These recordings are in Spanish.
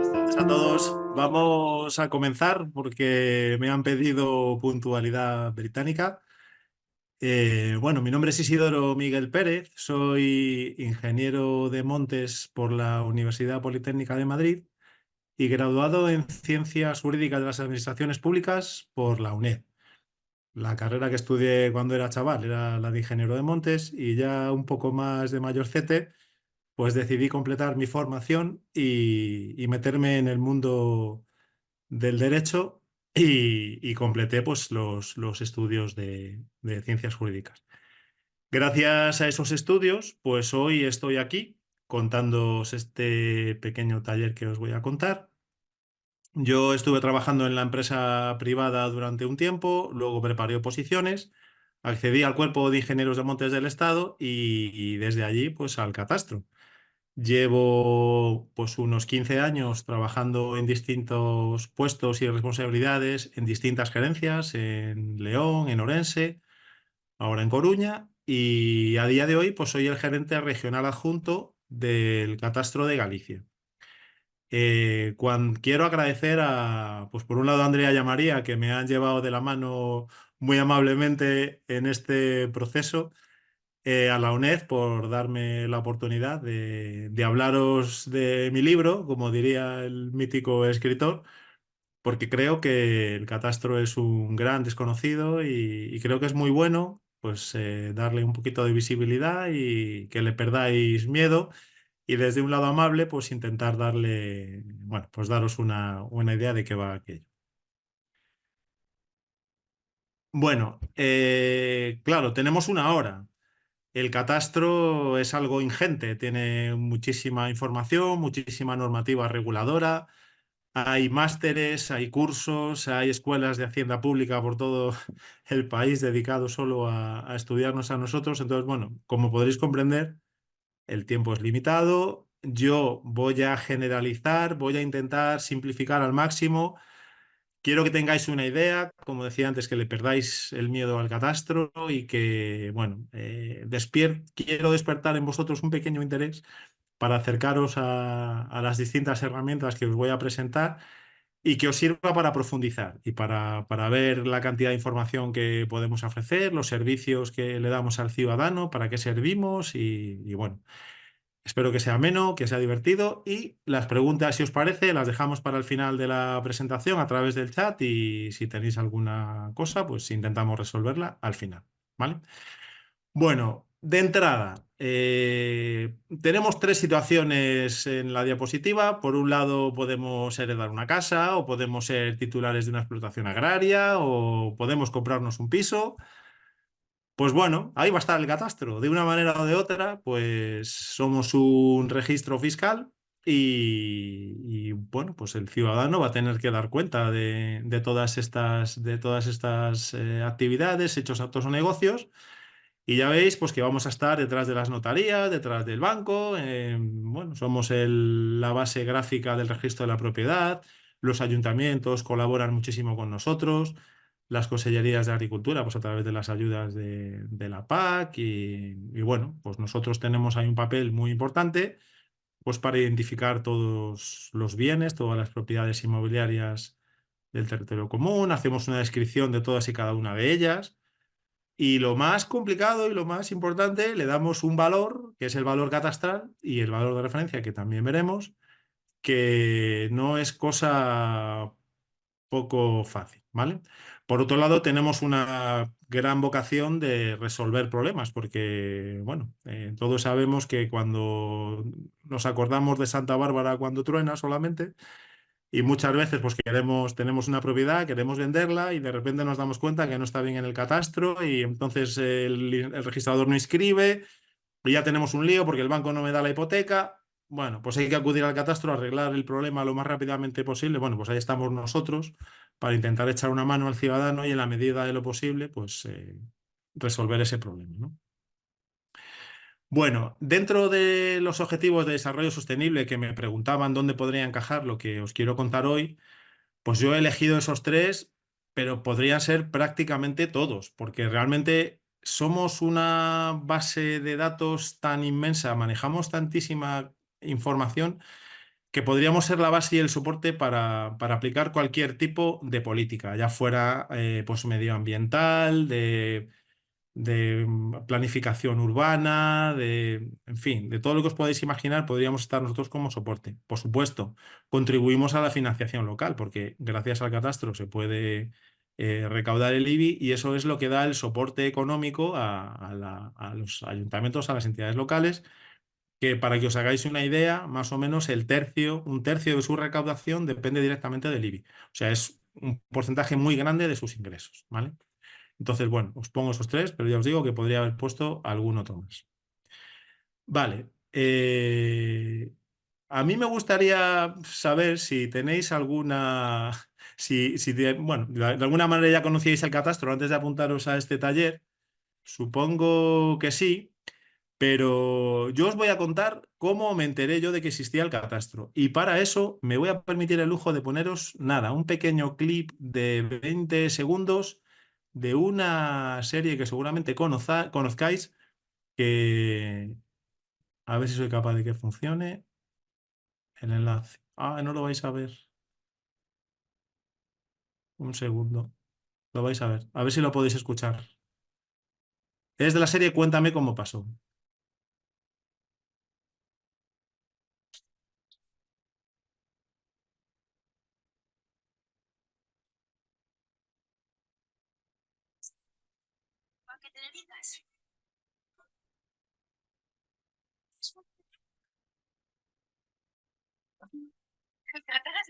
Buenas tardes a todos. Vamos a comenzar porque me han pedido puntualidad británica. Bueno, mi nombre es Isidoro Miguel Pérez, soy ingeniero de montes por la Universidad Politécnica de Madrid y graduado en Ciencias Jurídicas de las Administraciones Públicas por la UNED. La carrera que estudié cuando era chaval era la de ingeniero de montes y ya un poco más de mayorcete pues decidí completar mi formación y meterme en el mundo del derecho y completé pues, los estudios de ciencias jurídicas. Gracias a esos estudios, pues hoy estoy aquí contándoos este pequeño taller que os voy a contar. Yo estuve trabajando en la empresa privada durante un tiempo, luego preparé oposiciones, accedí al Cuerpo de Ingenieros de Montes del Estado y desde allí pues al catastro. Llevo pues unos 15 años trabajando en distintos puestos y responsabilidades en distintas gerencias, en León, en Orense, ahora en Coruña, y a día de hoy pues soy el gerente regional adjunto del Catastro de Galicia. Quiero agradecer pues por un lado a Andrea y a María que me han llevado de la mano muy amablemente en este proceso, a la UNED por darme la oportunidad de hablaros de mi libro, como diría el mítico escritor, porque creo que el catastro es un gran desconocido y creo que es muy bueno pues darle un poquito de visibilidad y que le perdáis miedo y desde un lado amable pues intentar darle, bueno, pues daros una idea de qué va aquello. Bueno, claro, tenemos una hora. El catastro es algo ingente, tiene muchísima información, muchísima normativa reguladora, hay másteres, hay cursos, hay escuelas de hacienda pública por todo el país dedicados solo a estudiarnos a nosotros. Entonces, bueno, como podréis comprender, el tiempo es limitado. Yo voy a generalizar, voy a intentar simplificar al máximo. Quiero que tengáis una idea, como decía antes, que le perdáis el miedo al catastro y que, bueno, quiero despertar en vosotros un pequeño interés para acercaros a las distintas herramientas que os voy a presentar y que os sirva para profundizar y para ver la cantidad de información que podemos ofrecer, los servicios que le damos al ciudadano, para qué servimos y bueno. Espero que sea ameno, que sea divertido y las preguntas, si os parece, las dejamos para el final de la presentación a través del chat y si tenéis alguna cosa, pues intentamos resolverla al final, ¿vale? Bueno, de entrada, tenemos tres situaciones en la diapositiva. Por un lado, podemos heredar una casa o podemos ser titulares de una explotación agraria o podemos comprarnos un piso. Pues bueno, ahí va a estar el catastro. De una manera o de otra, pues somos un registro fiscal bueno, pues el ciudadano va a tener que dar cuenta de todas estas actividades, hechos, actos o negocios. Y ya veis, pues que vamos a estar detrás de las notarías, detrás del banco. Bueno, somos la base gráfica del registro de la propiedad. Los ayuntamientos colaboran muchísimo con nosotros, las consellerías de agricultura, pues a través de las ayudas de la PAC y bueno, pues nosotros tenemos ahí un papel muy importante pues para identificar todos los bienes, todas las propiedades inmobiliarias del territorio común, hacemos una descripción de todas y cada una de ellas y lo más complicado y lo más importante, le damos un valor, que es el valor catastral y el valor de referencia, que también veremos, que no es cosa poco fácil, ¿vale? Por otro lado, tenemos una gran vocación de resolver problemas, porque, bueno, todos sabemos que cuando nos acordamos de Santa Bárbara cuando truena solamente, y muchas veces pues tenemos una propiedad, queremos venderla y de repente nos damos cuenta que no está bien en el catastro y entonces el registrador no inscribe y ya tenemos un lío porque el banco no me da la hipoteca. Bueno, pues hay que acudir al catastro a arreglar el problema lo más rápidamente posible. Bueno, pues ahí estamos nosotros para intentar echar una mano al ciudadano y en la medida de lo posible, pues resolver ese problema, ¿no? Bueno, dentro de los objetivos de desarrollo sostenible que me preguntaban dónde podría encajar lo que os quiero contar hoy, pues yo he elegido esos tres, pero podrían ser prácticamente todos, porque realmente somos una base de datos tan inmensa, manejamos tantísima información que podríamos ser la base y el soporte para aplicar cualquier tipo de política, ya fuera pues medioambiental, de planificación urbana, en fin, de todo lo que os podéis imaginar, podríamos estar nosotros como soporte. Por supuesto, contribuimos a la financiación local, porque gracias al catastro se puede recaudar el IBI y eso es lo que da el soporte económico a los ayuntamientos, a las entidades locales, que para que os hagáis una idea, más o menos un tercio de su recaudación depende directamente del IBI. O sea, es un porcentaje muy grande de sus ingresos, ¿vale? Entonces, bueno, os pongo esos tres, pero ya os digo que podría haber puesto algún otro más. Vale. A mí me gustaría saber si tenéis alguna, bueno, de alguna manera ya conocíais el catastro antes de apuntaros a este taller. Supongo que sí. Pero yo os voy a contar cómo me enteré yo de que existía el catastro. Y para eso me voy a permitir el lujo de poneros, nada, un pequeño clip de 20 segundos de una serie que seguramente conozcáis, que a ver si soy capaz de que funcione el enlace. Ah, no lo vais a ver. Un segundo. Lo vais a ver. A ver si lo podéis escuchar. Es de la serie Cuéntame cómo pasó.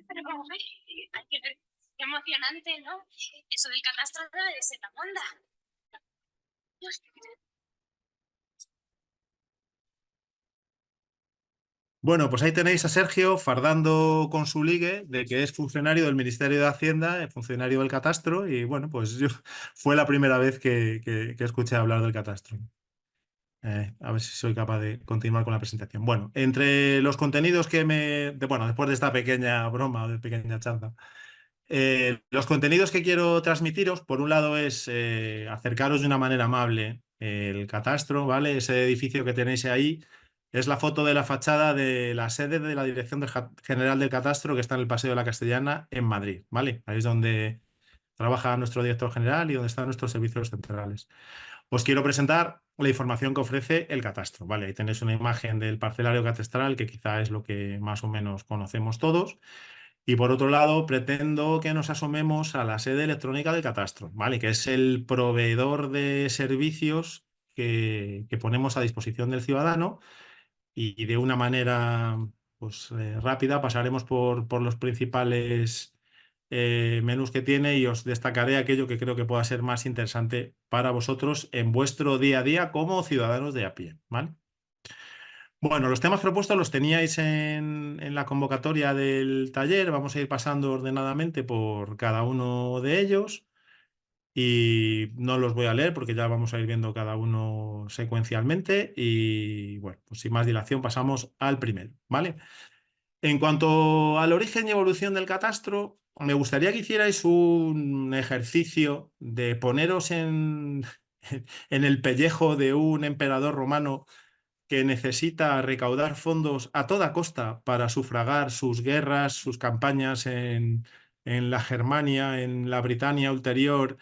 Pero, hay que ver, qué emocionante, ¿no? Eso del catastro no debe ser la onda. Bueno, pues ahí tenéis a Sergio fardando con su ligue de que es funcionario del Ministerio de Hacienda, funcionario del catastro, y bueno, pues yo fue la primera vez que escuché hablar del catastro. A ver si soy capaz de continuar con la presentación. Bueno, entre los contenidos bueno, después de esta pequeña broma o de pequeña chanza, los contenidos que quiero transmitiros, por un lado, es acercaros de una manera amable el catastro, ¿vale? Ese edificio que tenéis ahí es la foto de la fachada de la sede de la Dirección General del Catastro que está en el Paseo de la Castellana en Madrid, ¿vale? Ahí es donde trabaja nuestro director general y donde están nuestros servicios centrales. Os quiero presentar la información que ofrece el catastro, ¿vale? Ahí tenéis una imagen del parcelario catastral, que quizá es lo que más o menos conocemos todos. Y por otro lado, pretendo que nos asomemos a la sede electrónica del catastro, ¿vale? Que es el proveedor de servicios que ponemos a disposición del ciudadano y de una manera pues, rápida pasaremos por los principales menús que tiene y os destacaré aquello que creo que pueda ser más interesante para vosotros en vuestro día a día como ciudadanos de a pie, ¿vale? Bueno, los temas propuestos los teníais en la convocatoria del taller. Vamos a ir pasando ordenadamente por cada uno de ellos y no los voy a leer porque ya vamos a ir viendo cada uno secuencialmente. Y bueno, pues sin más dilación pasamos al primero, ¿vale? En cuanto al origen y evolución del catastro, me gustaría que hicierais un ejercicio de poneros en el pellejo de un emperador romano que necesita recaudar fondos a toda costa para sufragar sus guerras, sus campañas en la Germania, en la Britania ulterior.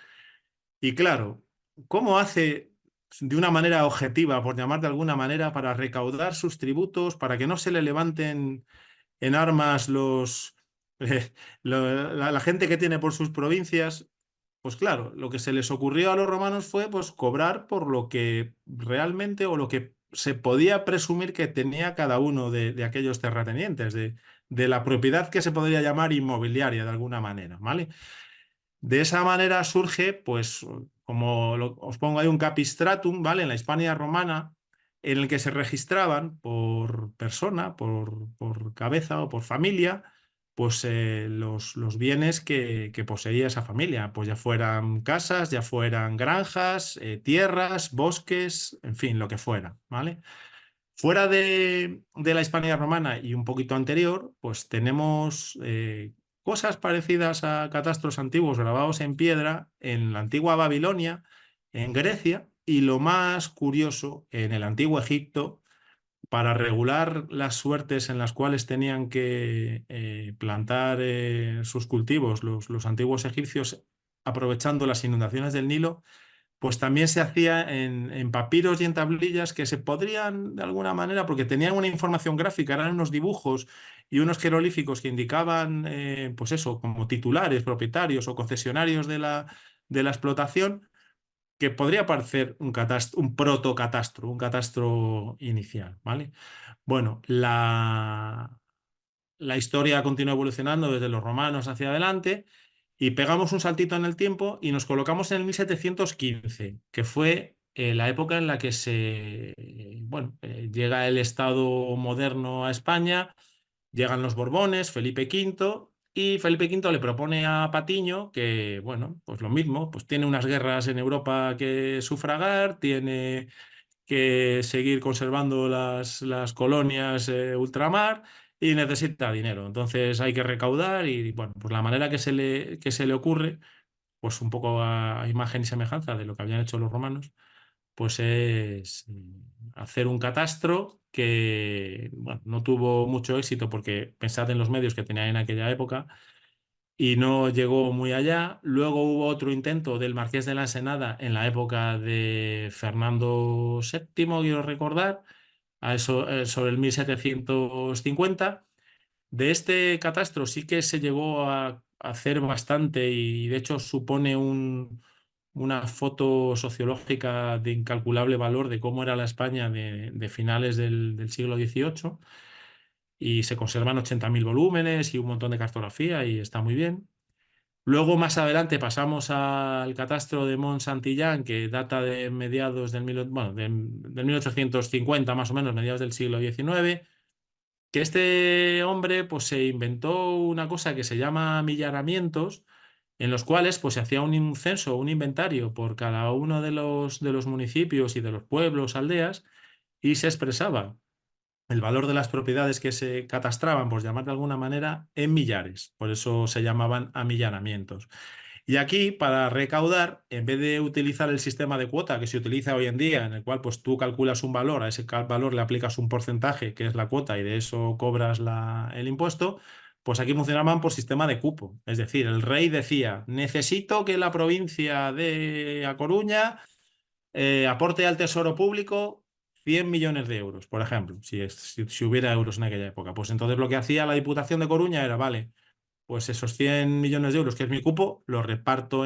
Y claro, ¿cómo hace de una manera objetiva, por llamar de alguna manera, para recaudar sus tributos, para que no se le levanten en armas eh, la gente que tiene por sus provincias? Pues claro, lo que se les ocurrió a los romanos fue pues cobrar por lo que realmente o lo que se podía presumir que tenía cada uno de aquellos terratenientes, de la propiedad que se podría llamar inmobiliaria de alguna manera, ¿vale? De esa manera surge, pues, como os pongo ahí un capistratum, ¿vale? En la Hispania romana, en el que se registraban por persona, por cabeza o por familia, pues los bienes que poseía esa familia, pues ya fueran casas, ya fueran granjas, tierras, bosques, en fin, lo que fuera, ¿vale? Fuera de la Hispania romana y un poquito anterior, pues tenemos cosas parecidas a catastros antiguos grabados en piedra en la antigua Babilonia, en Grecia y lo más curioso, en el antiguo Egipto para regular las suertes en las cuales tenían que plantar sus cultivos los antiguos egipcios, aprovechando las inundaciones del Nilo, pues también se hacía en papiros y en tablillas que se podrían, de alguna manera, porque tenían una información gráfica, eran unos dibujos y unos jeroglíficos que indicaban, pues eso, como titulares, propietarios o concesionarios de la explotación, que podría parecer un protocatastro, un catastro inicial, ¿vale? Bueno, la historia continúa evolucionando desde los romanos hacia adelante y pegamos un saltito en el tiempo y nos colocamos en el 1715, que fue la época en la que bueno, llega el Estado moderno a España, llegan los Borbones, Felipe V, y Felipe V le propone a Patiño que, bueno, pues lo mismo, pues tiene unas guerras en Europa que sufragar, tiene que seguir conservando las colonias ultramar y necesita dinero. Entonces hay que recaudar y, bueno, pues la manera que se le ocurre, pues un poco a imagen y semejanza de lo que habían hecho los romanos, pues es hacer un catastro que, bueno, no tuvo mucho éxito porque pensad en los medios que tenían en aquella época y no llegó muy allá. Luego hubo otro intento del Marqués de la Ensenada en la época de Fernando VII, quiero recordar, a eso, sobre el 1750. De este catastro sí que se llegó a hacer bastante y de hecho supone una foto sociológica de incalculable valor de cómo era la España de finales del siglo XVIII, y se conservan 80.000 volúmenes y un montón de cartografía y está muy bien. Luego, más adelante, pasamos al catastro de Mont Santillán, que data de mediados bueno, del 1850, más o menos, mediados del siglo XIX, que este hombre pues, se inventó una cosa que se llama millaramientos, en los cuales pues, se hacía un censo, un inventario por cada uno de los municipios y de los pueblos, aldeas, y se expresaba el valor de las propiedades que se catastraban, por llamar de alguna manera, en millares. Por eso se llamaban amillanamientos. Y aquí, para recaudar, en vez de utilizar el sistema de cuota que se utiliza hoy en día, en el cual pues, tú calculas un valor, a ese valor le aplicas un porcentaje, que es la cuota, y de eso cobras el impuesto, pues aquí funcionaban por sistema de cupo. Es decir, el rey decía, necesito que la provincia de A Coruña aporte al tesoro público 100 millones de euros, por ejemplo, si hubiera euros en aquella época. Pues entonces lo que hacía la Diputación de Coruña era, vale, pues esos 100 millones de euros, que es mi cupo, los reparto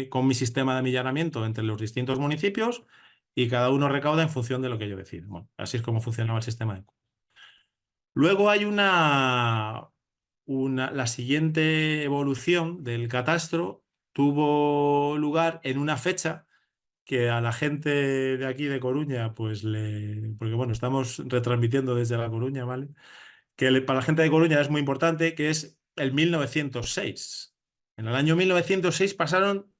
con mi sistema de amillanamiento entre los distintos municipios y cada uno recauda en función de lo que yo decida. Bueno, así es como funcionaba el sistema de cupo. Luego hay la siguiente evolución del catastro tuvo lugar en una fecha que a la gente de aquí de Coruña, pues porque bueno, estamos retransmitiendo desde La Coruña, ¿vale? Para la gente de Coruña es muy importante, que es el 1906. En el año 1906 pasaron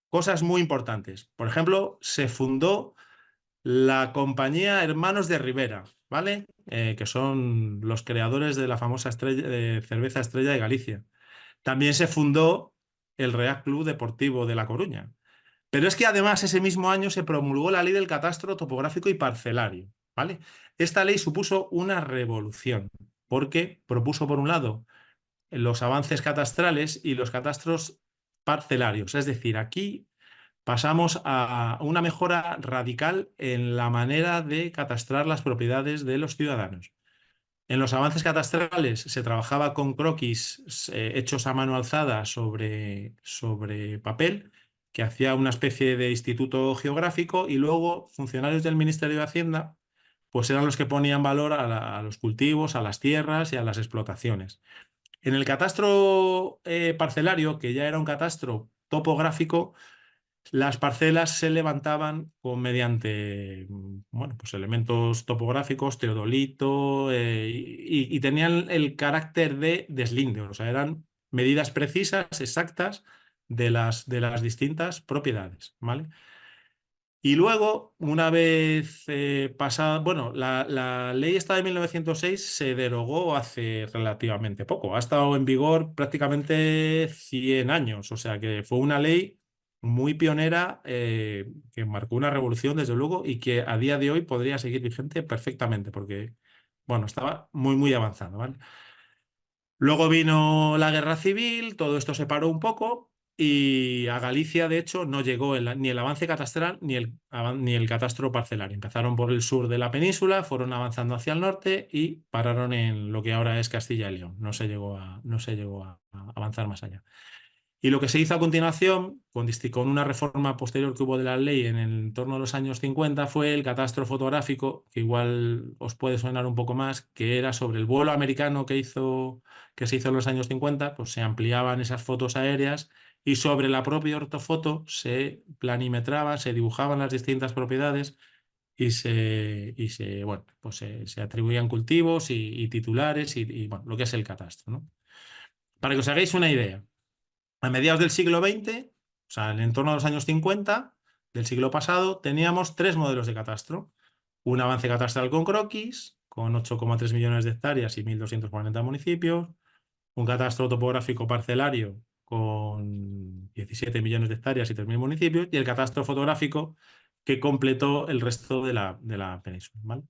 cosas muy importantes. Por ejemplo, se fundó la compañía Hermanos de Rivera, ¿vale? Que son los creadores de la famosa cerveza Estrella de Galicia. También se fundó el Real Club Deportivo de La Coruña. Pero es que además ese mismo año se promulgó la ley del catastro topográfico y parcelario, ¿vale? Esta ley supuso una revolución porque propuso, por un lado, los avances catastrales y los catastros parcelarios. Es decir, aquí pasamos a una mejora radical en la manera de catastrar las propiedades de los ciudadanos. En los avances catastrales se trabajaba con croquis hechos a mano alzada sobre papel, que hacía una especie de instituto geográfico, y luego funcionarios del Ministerio de Hacienda pues eran los que ponían valor a los cultivos, a las tierras y a las explotaciones. En el catastro parcelario, que ya era un catastro topográfico, las parcelas se levantaban mediante, bueno, pues elementos topográficos, teodolito, y tenían el carácter de deslinde, o sea, eran medidas precisas, exactas de las distintas propiedades, ¿vale? Y luego, una vez pasada, bueno, la ley esta de 1906 se derogó hace relativamente poco, ha estado en vigor prácticamente 100 años, o sea que fue una ley muy pionera, que marcó una revolución, desde luego, y que a día de hoy podría seguir vigente perfectamente, porque, bueno, estaba muy, muy avanzado, ¿vale? Luego vino la guerra civil, todo esto se paró un poco y a Galicia, de hecho, no llegó ni el avance catastral ni el catastro parcelario. Empezaron por el sur de la península, fueron avanzando hacia el norte y pararon en lo que ahora es Castilla y León. No se llegó a avanzar más allá. Y lo que se hizo a continuación, con una reforma posterior que hubo de la ley en el entorno de los años 50, fue el catastro fotográfico, que igual os puede sonar un poco más, que era sobre el vuelo americano que se hizo en los años 50, pues se ampliaban esas fotos aéreas y sobre la propia ortofoto se planimetraban, se dibujaban las distintas propiedades bueno, pues se atribuían cultivos y titulares bueno, lo que es el catastro, ¿no? Para que os hagáis una idea. A mediados del siglo XX, o sea, en torno a los años 50 del siglo pasado, teníamos tres modelos de catastro. Un avance catastral con croquis, con 8,3 millones de hectáreas y 1.240 municipios. Un catastro topográfico parcelario con 17 millones de hectáreas y 3.000 municipios. Y el catastro fotográfico que completó el resto de la península, ¿vale?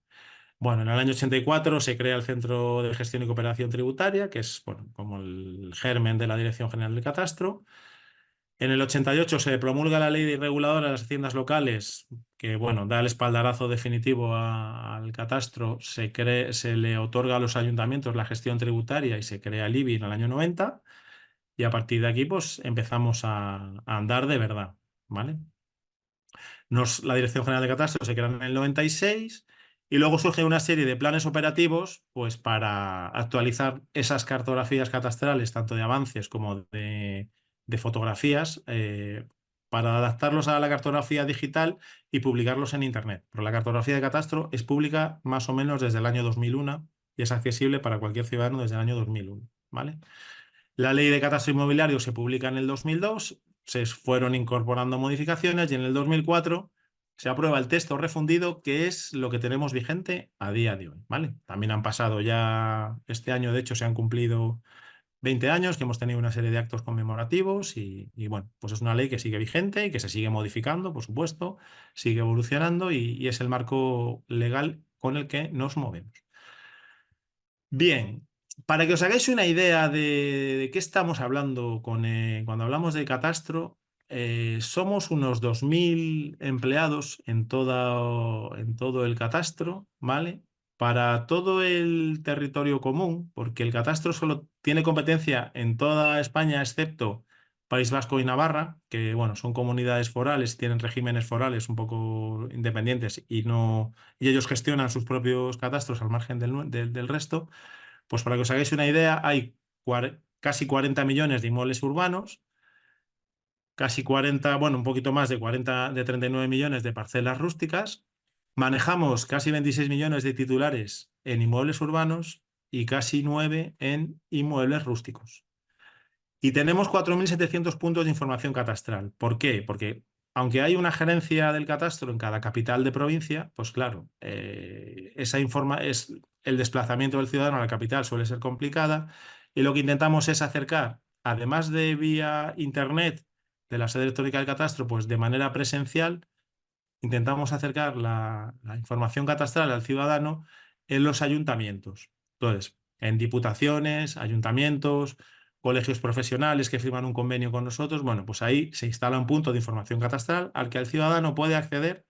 Bueno, en el año 84 se crea el Centro de Gestión y Cooperación Tributaria, que es, bueno, como el germen de la Dirección General del Catastro. En el 88 se promulga la ley reguladora de las haciendas locales, que, bueno, da el espaldarazo definitivo al catastro. Se le otorga a los ayuntamientos la gestión tributaria y se crea el IBI en el año 90. Y a partir de aquí, pues empezamos a andar de verdad, ¿vale? La Dirección General de Catastro se crea en el 96 y luego surge una serie de planes operativos, pues para actualizar esas cartografías catastrales, tanto de avances como de fotografías, para adaptarlos a la cartografía digital y publicarlos en Internet. Pero la cartografía de catastro es pública más o menos desde el año 2001 y es accesible para cualquier ciudadano desde el año 2001, ¿vale? La ley de catastro inmobiliario se publica en el 2002, se fueron incorporando modificaciones y en el 2004 se aprueba el texto refundido, que es lo que tenemos vigente a día de hoy, ¿vale? También han pasado ya, este año de hecho se han cumplido 20 años, que hemos tenido una serie de actos conmemorativos bueno, pues es una ley que sigue vigente y que se sigue modificando, por supuesto, sigue evolucionando y es el marco legal con el que nos movemos. Bien, para que os hagáis una idea de qué estamos hablando cuando hablamos de catastro, somos unos 2.000 empleados en todo el catastro, ¿vale? Para todo el territorio común, porque el catastro solo tiene competencia en toda España, excepto País Vasco y Navarra, que, bueno, son comunidades forales, tienen regímenes forales un poco independientes y ellos gestionan sus propios catastros al margen del resto. Pues para que os hagáis una idea, hay casi 40 millones de inmuebles urbanos, casi 40, bueno, un poquito más de 40, de 39 millones de parcelas rústicas. Manejamos casi 26 millones de titulares en inmuebles urbanos y casi 9 en inmuebles rústicos. Y tenemos 4.700 puntos de información catastral. ¿Por qué? Porque aunque hay una gerencia del catastro en cada capital de provincia, pues claro, el desplazamiento del ciudadano a la capital suele ser complicada y lo que intentamos es acercar, además de vía internet de la sede electrónica del catastro, pues de manera presencial, intentamos acercar la información catastral al ciudadano en los ayuntamientos. Entonces, en diputaciones, ayuntamientos, colegios profesionales que firman un convenio con nosotros, bueno, pues ahí se instala un punto de información catastral al que el ciudadano puede acceder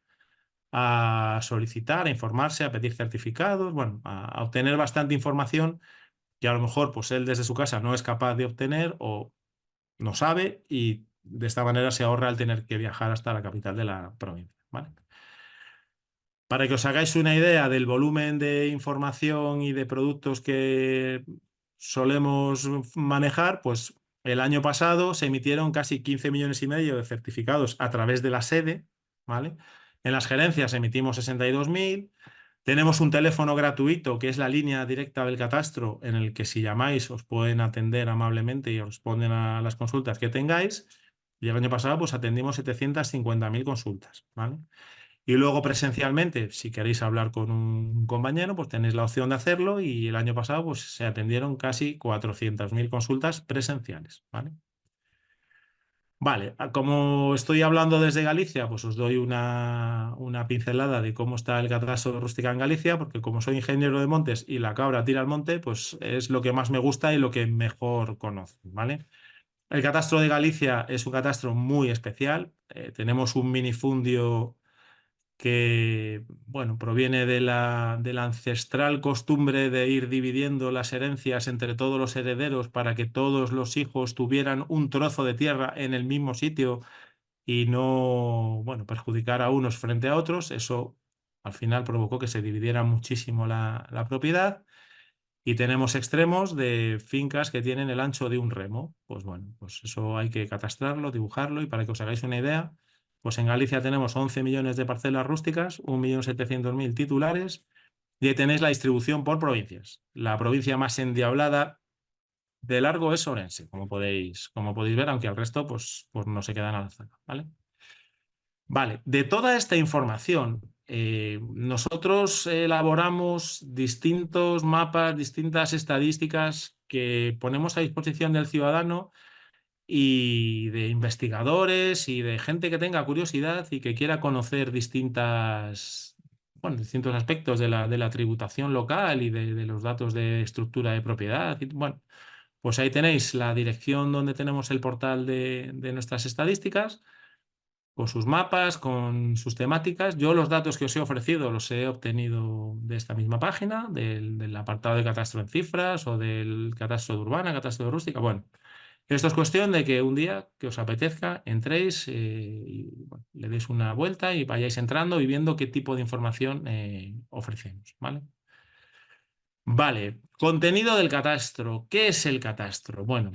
a solicitar, a informarse, a pedir certificados, bueno, a obtener bastante información que a lo mejor pues él desde su casa no es capaz de obtener o no sabe y de esta manera se ahorra el tener que viajar hasta la capital de la provincia, ¿vale? Para que os hagáis una idea del volumen de información y de productos que solemos manejar, pues el año pasado se emitieron casi 15 millones y medio de certificados a través de la sede, ¿vale? En las gerencias emitimos 62.000. Tenemos un teléfono gratuito que es la línea directa del catastro, en el que si llamáis os pueden atender amablemente y os responden a las consultas que tengáis. Y el año pasado pues atendimos 750.000 consultas, ¿vale? Y luego presencialmente, si queréis hablar con un compañero, pues tenéis la opción de hacerlo y el año pasado pues, se atendieron casi 400.000 consultas presenciales, ¿vale? Vale, como estoy hablando desde Galicia, pues os doy una pincelada de cómo está el catastro rústica en Galicia, porque como soy ingeniero de montes y la cabra tira al monte, pues es lo que más me gusta y lo que mejor conozco, ¿vale? El catastro de Galicia es un catastro muy especial. Tenemos un minifundio que, bueno, proviene de la ancestral costumbre de ir dividiendo las herencias entre todos los herederos para que todos los hijos tuvieran un trozo de tierra en el mismo sitio y no, bueno, perjudicar a unos frente a otros. Eso al final provocó que se dividiera muchísimo la propiedad. Y tenemos extremos de fincas que tienen el ancho de un remo. Pues bueno, pues eso hay que catastrarlo, dibujarlo y para que os hagáis una idea, pues en Galicia tenemos 11 millones de parcelas rústicas, 1.700.000 titulares y ahí tenéis la distribución por provincias. La provincia más endiablada de largo es Orense, como podéis ver, aunque el resto pues no se quedan a la zaga, ¿vale? Vale, de toda esta información, nosotros elaboramos distintos mapas, distintas estadísticas que ponemos a disposición del ciudadano y de investigadores y de gente que tenga curiosidad y que quiera conocer distintos aspectos de la tributación local y de los datos de estructura de propiedad. Y, bueno, pues ahí tenéis la dirección donde tenemos el portal de nuestras estadísticas con sus mapas, con sus temáticas. Yo los datos que os he ofrecido los he obtenido de esta misma página, del apartado de catastro en cifras o del catastro de urbana, catastro de rústica. Bueno, esto es cuestión de que un día que os apetezca entréis y bueno, le deis una vuelta y vayáis entrando y viendo qué tipo de información ofrecemos, ¿vale? Vale, contenido del catastro. ¿Qué es el catastro? Bueno,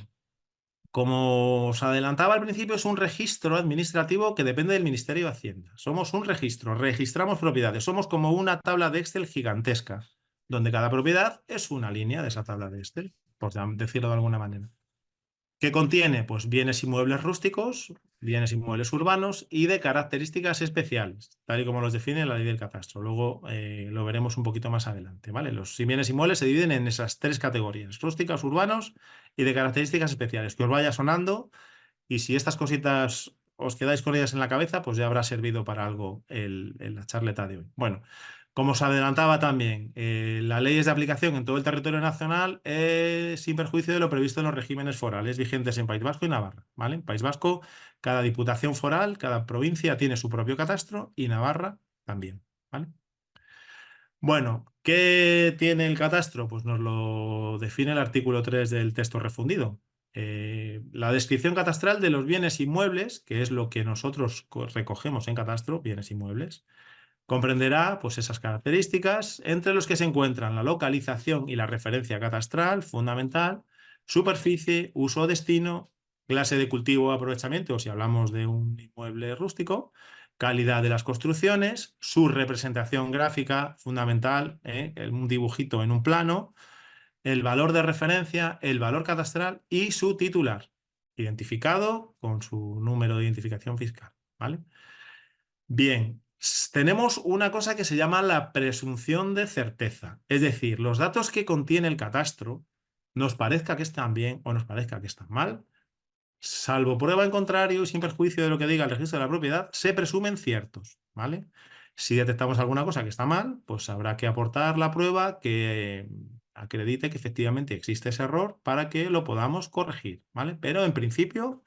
como os adelantaba al principio, es un registro administrativo que depende del Ministerio de Hacienda. Somos un registro, registramos propiedades. Somos como una tabla de Excel gigantesca, donde cada propiedad es una línea de esa tabla de Excel, por decirlo de alguna manera. ¿Qué contiene? Pues bienes inmuebles rústicos, bienes inmuebles urbanos y de características especiales, tal y como los define la ley del catastro. Luego lo veremos un poquito más adelante, ¿vale? Los bienes inmuebles se dividen en esas tres categorías: rústicos, urbanos y de características especiales. Que os vaya sonando y si estas cositas os quedáis con ellas en la cabeza, pues ya habrá servido para algo la charleta de hoy. Bueno, como os adelantaba también, la ley es de aplicación en todo el territorio nacional sin perjuicio de lo previsto en los regímenes forales vigentes en País Vasco y Navarra, ¿vale? En País Vasco, cada diputación foral, cada provincia tiene su propio catastro y Navarra también, ¿vale? Bueno, ¿qué tiene el catastro? Pues nos lo define el artículo 3 del texto refundido. La descripción catastral de los bienes inmuebles, que es lo que nosotros recogemos en catastro, bienes inmuebles, comprenderá pues, esas características, entre los que se encuentran la localización y la referencia catastral fundamental, superficie, uso o destino, clase de cultivo o aprovechamiento, si hablamos de un inmueble rústico, calidad de las construcciones, su representación gráfica fundamental, un dibujito en un plano, el valor de referencia, el valor catastral y su titular, identificado con su número de identificación fiscal, ¿vale? Bien, tenemos una cosa que se llama la presunción de certeza, es decir, los datos que contiene el catastro, nos parezca que están bien o nos parezca que están mal, salvo prueba en contrario y sin perjuicio de lo que diga el registro de la propiedad, se presumen ciertos, ¿vale? Si detectamos alguna cosa que está mal, pues habrá que aportar la prueba que acredite que efectivamente existe ese error para que lo podamos corregir, ¿vale? Pero en principio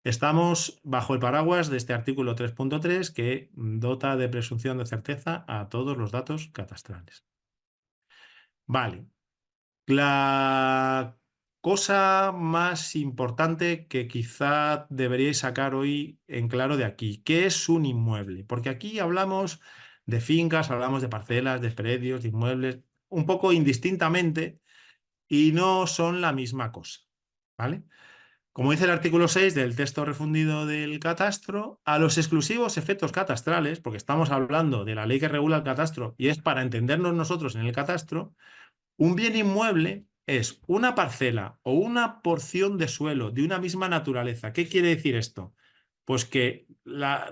estamos bajo el paraguas de este artículo 3.3 que dota de presunción de certeza a todos los datos catastrales. Vale. La cosa más importante que quizá deberíais sacar hoy en claro de aquí, ¿qué es un inmueble? Porque aquí hablamos de fincas, hablamos de parcelas, de predios, de inmuebles, un poco indistintamente y no son la misma cosa, ¿vale? Como dice el artículo 6 del texto refundido del catastro, a los exclusivos efectos catastrales, porque estamos hablando de la ley que regula el catastro y es para entendernos nosotros en el catastro, un bien inmueble es una parcela o una porción de suelo de una misma naturaleza. ¿Qué quiere decir esto? Pues que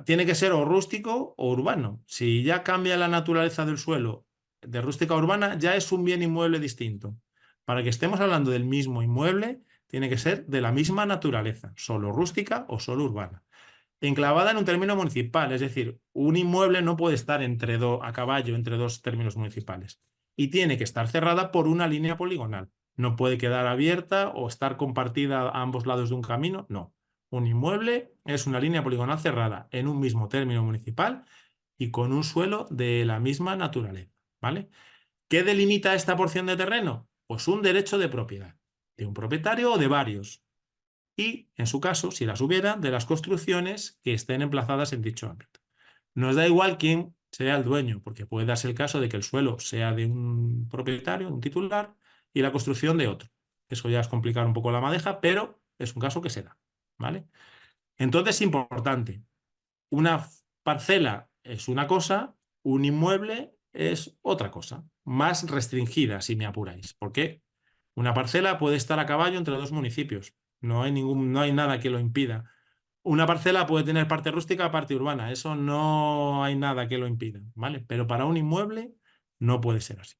tiene que ser o rústico o urbano. Si ya cambia la naturaleza del suelo de rústica a urbana, ya es un bien inmueble distinto. Para que estemos hablando del mismo inmueble, tiene que ser de la misma naturaleza, solo rústica o solo urbana. Enclavada en un término municipal, es decir, un inmueble no puede estar a caballo entre dos términos municipales y tiene que estar cerrada por una línea poligonal. No puede quedar abierta o estar compartida a ambos lados de un camino, no. Un inmueble es una línea poligonal cerrada en un mismo término municipal y con un suelo de la misma naturaleza, ¿vale? ¿Qué delimita esta porción de terreno? Pues un derecho de propiedad, de un propietario o de varios. Y, en su caso, si las hubiera, de las construcciones que estén emplazadas en dicho ámbito. Nos da igual quién sea el dueño, porque puede darse el caso de que el suelo sea de un propietario, un titular, y la construcción de otro. Eso ya es complicar un poco la madeja, pero es un caso que se da, ¿vale? Entonces, importante, una parcela es una cosa, un inmueble es otra cosa, más restringida, si me apuráis. ¿Por qué? Una parcela puede estar a caballo entre dos municipios. No hay nada que lo impida. Una parcela puede tener parte rústica, parte urbana. Eso no hay nada que lo impida, ¿vale? Pero para un inmueble no puede ser así.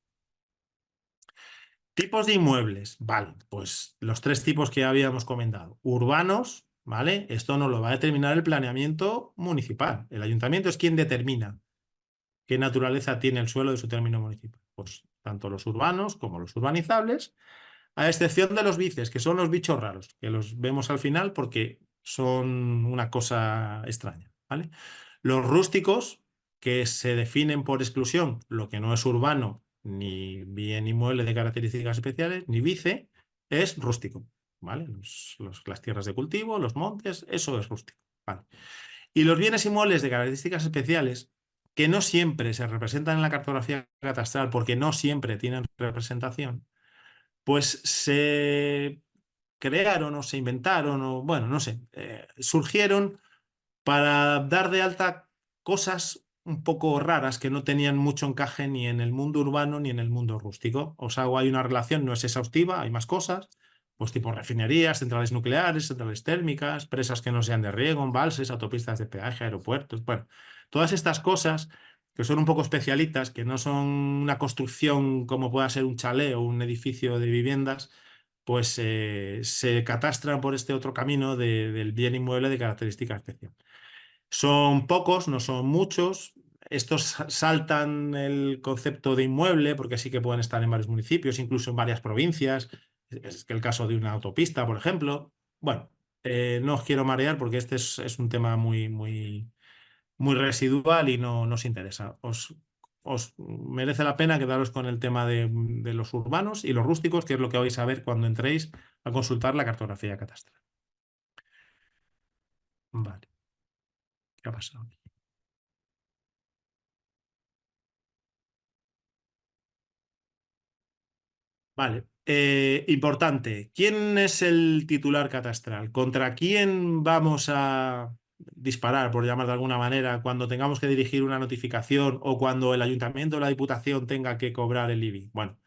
Tipos de inmuebles, vale, pues los tres tipos que habíamos comentado. Urbanos, ¿vale? Esto no lo va a determinar el planeamiento municipal. El ayuntamiento es quien determina qué naturaleza tiene el suelo de su término municipal. Pues tanto los urbanos como los urbanizables, a excepción de los vices, que son los bichos raros, que los vemos al final porque son una cosa extraña, ¿vale? Los rústicos, que se definen por exclusión lo que no es urbano, ni bien inmueble de características especiales, ni vice, es rústico, ¿vale? Las tierras de cultivo, los montes, eso es rústico, ¿vale? Y los bienes inmuebles de características especiales, que no siempre se representan en la cartografía catastral porque no siempre tienen representación, pues se crearon o se inventaron o, bueno, no sé, surgieron para dar de alta cosas un poco raras que no tenían mucho encaje ni en el mundo urbano ni en el mundo rústico. Os hago ahí una relación, no es exhaustiva, hay más cosas, pues tipo refinerías, centrales nucleares, centrales térmicas, presas que no sean de riego, embalses, autopistas de peaje, aeropuertos, bueno, todas estas cosas que son un poco especialitas, que no son una construcción como pueda ser un chalet o un edificio de viviendas, pues se catastran por este otro camino del bien inmueble de característica especial. Son pocos, no son muchos. Estos saltan el concepto de inmueble porque sí que pueden estar en varios municipios, incluso en varias provincias. Es que el caso de una autopista, por ejemplo. Bueno, no os quiero marear porque este es un tema muy residual y no nos interesa. Os merece la pena quedaros con el tema de los urbanos y los rústicos, que es lo que vais a ver cuando entréis a consultar la cartografía catastral. Vale, ¿qué ha pasado? Vale. Importante. ¿Quién es el titular catastral? ¿Contra quién vamos a disparar, por llamar de alguna manera, cuando tengamos que dirigir una notificación o cuando el ayuntamiento o la diputación tenga que cobrar el IBI? Bueno,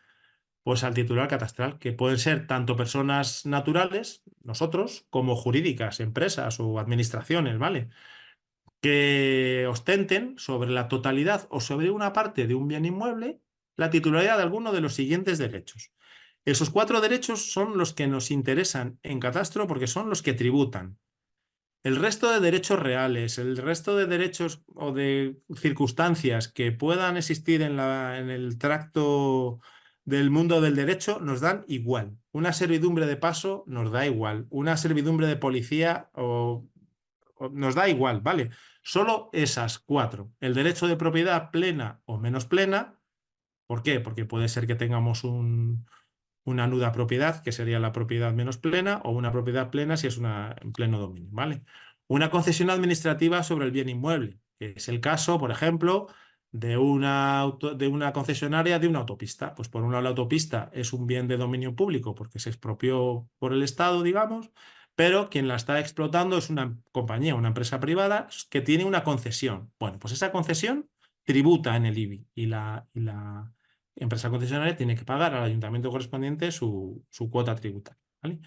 pues al titular catastral, que pueden ser tanto personas naturales, nosotros, como jurídicas, empresas o administraciones, ¿vale? Que ostenten sobre la totalidad o sobre una parte de un bien inmueble la titularidad de alguno de los siguientes derechos. Esos cuatro derechos son los que nos interesan en catastro porque son los que tributan. El resto de derechos reales, el resto de derechos o de circunstancias que puedan existir en el tracto del mundo del derecho nos dan igual. Una servidumbre de paso nos da igual. Una servidumbre de policía nos da igual, ¿vale? Solo esas cuatro. El derecho de propiedad plena o menos plena. ¿Por qué? Porque puede ser que tengamos una nuda propiedad, que sería la propiedad menos plena, o una propiedad plena si es una en pleno dominio, ¿vale? Una concesión administrativa sobre el bien inmueble, que es el caso, por ejemplo, de una concesionaria de una autopista. Pues por un lado la autopista es un bien de dominio público porque se expropió por el Estado, digamos, pero quien la está explotando es una compañía, una empresa privada que tiene una concesión. Bueno, pues esa concesión tributa en el IBI y la empresa concesionaria tiene que pagar al ayuntamiento correspondiente su cuota tributaria, ¿vale?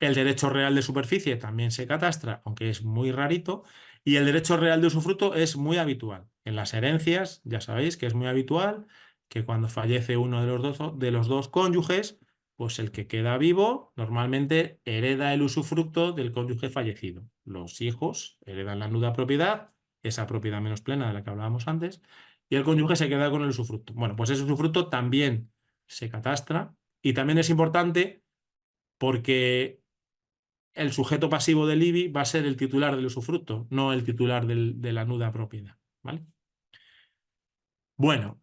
El derecho real de superficie también se catastra, aunque es muy rarito, y el derecho real de usufructo es muy habitual. En las herencias, ya sabéis que es muy habitual que cuando fallece uno de los dos cónyuges, pues el que queda vivo normalmente hereda el usufructo del cónyuge fallecido. Los hijos heredan la nuda propiedad, esa propiedad menos plena de la que hablábamos antes, y el cónyuge se queda con el usufructo. Bueno, pues ese usufructo también se catastra y también es importante porque el sujeto pasivo del IBI va a ser el titular del usufructo, no el titular de la nuda propiedad. ¿Vale? Bueno,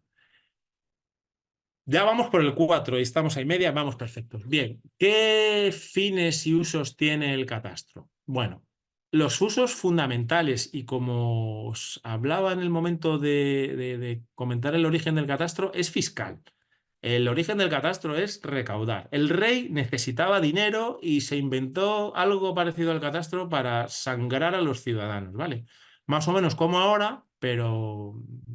ya vamos por el 4 y estamos ahí media, vamos perfectos. Bien, ¿qué fines y usos tiene el catastro? Bueno, los usos fundamentales y como os hablaba en el momento de comentar el origen del catastro, es fiscal. El origen del catastro es recaudar. El rey necesitaba dinero y se inventó algo parecido al catastro para sangrar a los ciudadanos, ¿vale? Más o menos como ahora, pero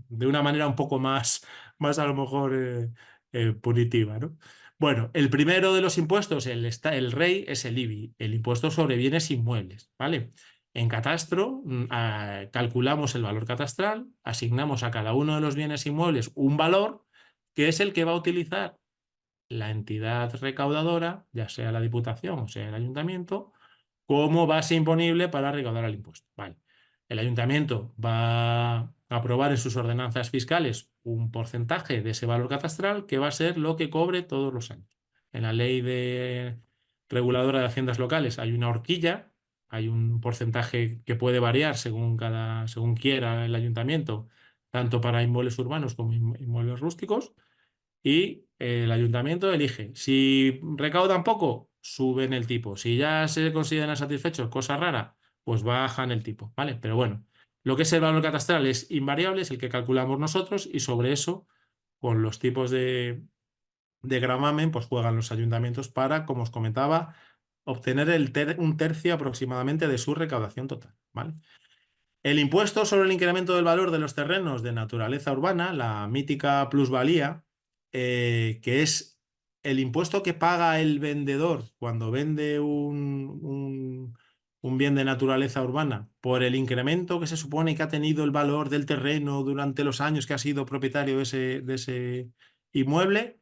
de una manera un poco más a lo mejor punitiva, ¿no? Bueno, el primero de los impuestos, el rey, es el IBI, el impuesto sobre bienes inmuebles, ¿vale? En catastro, calculamos el valor catastral, asignamos a cada uno de los bienes inmuebles un valor que es el que va a utilizar la entidad recaudadora, ya sea la Diputación o sea el Ayuntamiento, como base imponible para recaudar el impuesto. Vale. El Ayuntamiento va a aprobar en sus ordenanzas fiscales un porcentaje de ese valor catastral que va a ser lo que cobre todos los años. En la ley reguladora de haciendas locales hay una horquilla, hay un porcentaje que puede variar según quiera el ayuntamiento, tanto para inmuebles urbanos como inmuebles rústicos y el ayuntamiento elige. Si recaudan poco, suben el tipo. Si ya se consideran satisfechos, cosa rara, pues bajan el tipo, ¿vale? Pero bueno, lo que es el valor catastral es invariable, es el que calculamos nosotros y sobre eso, con los tipos de gravamen, pues juegan los ayuntamientos para, como os comentaba, obtener un tercio aproximadamente de su recaudación total, ¿vale? El impuesto sobre el incremento del valor de los terrenos de naturaleza urbana, la mítica plusvalía, que es el impuesto que paga el vendedor cuando vende un bien de naturaleza urbana por el incremento que se supone que ha tenido el valor del terreno durante los años que ha sido propietario de ese inmueble,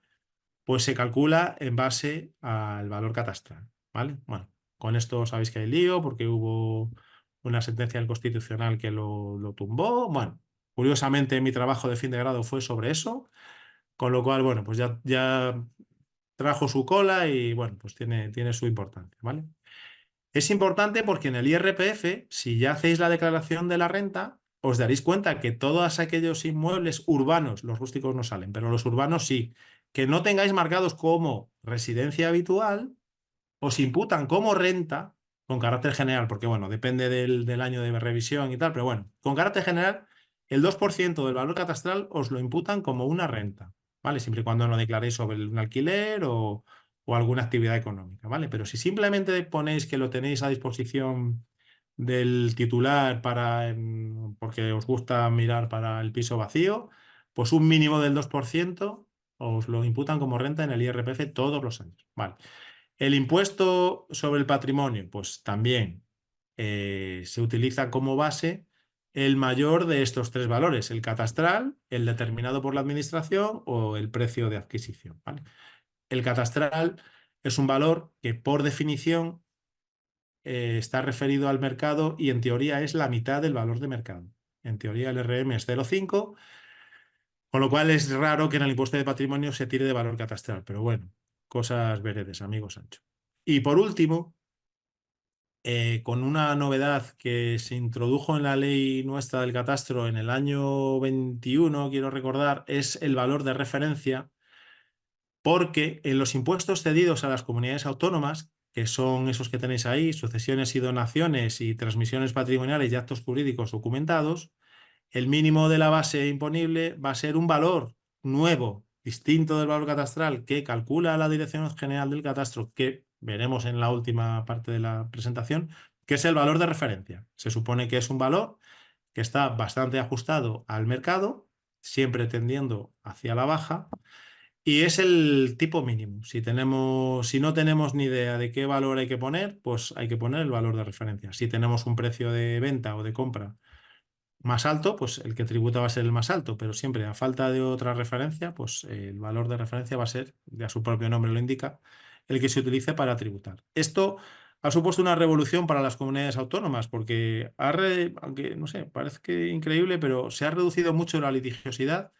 pues se calcula en base al valor catastral, ¿vale? Bueno, con esto sabéis que hay lío porque hubo una sentencia del Constitucional que lo tumbó. Bueno, curiosamente mi trabajo de fin de grado fue sobre eso, con lo cual, bueno, pues ya trajo su cola y, bueno, pues tiene su importancia, ¿vale? Es importante porque en el IRPF, si ya hacéis la declaración de la renta, os daréis cuenta que todos aquellos inmuebles urbanos, los rústicos no salen, pero los urbanos sí, que no tengáis marcados como residencia habitual, os imputan como renta con carácter general, porque bueno, depende del año de revisión y tal, pero bueno, con carácter general, el 2% del valor catastral os lo imputan como una renta, ¿vale? Siempre y cuando no declaréis sobre un alquiler o alguna actividad económica, ¿vale? Pero si simplemente ponéis que lo tenéis a disposición del titular porque os gusta mirar para el piso vacío, pues un mínimo del 2% os lo imputan como renta en el IRPF todos los años, ¿vale? El impuesto sobre el patrimonio, pues también se utiliza como base el mayor de estos tres valores, el catastral, el determinado por la administración o el precio de adquisición, ¿vale? El catastral es un valor que por definición está referido al mercado y en teoría es la mitad del valor de mercado. En teoría el RM es 0,5, con lo cual es raro que en el impuesto de patrimonio se tire de valor catastral, pero bueno, cosas veredes, amigo Sancho. Y por último, con una novedad que se introdujo en la ley nuestra del catastro en el año 21, quiero recordar, es el valor de referencia, porque en los impuestos cedidos a las comunidades autónomas, que son esos que tenéis ahí, sucesiones y donaciones y transmisiones patrimoniales y actos jurídicos documentados, el mínimo de la base imponible va a ser un valor nuevo, distinto del valor catastral, que calcula la Dirección General del Catastro, que veremos en la última parte de la presentación, que es el valor de referencia. Se supone que es un valor que está bastante ajustado al mercado, siempre tendiendo hacia la baja, y es el tipo mínimo. Si no tenemos ni idea de qué valor hay que poner, pues hay que poner el valor de referencia. Si tenemos un precio de venta o de compra más alto, pues el que tributa va a ser el más alto, pero siempre a falta de otra referencia, pues el valor de referencia va a ser, ya su propio nombre lo indica, el que se utilice para tributar. Esto ha supuesto una revolución para las comunidades autónomas, porque aunque no sé, parece que increíble, pero se ha reducido mucho la litigiosidad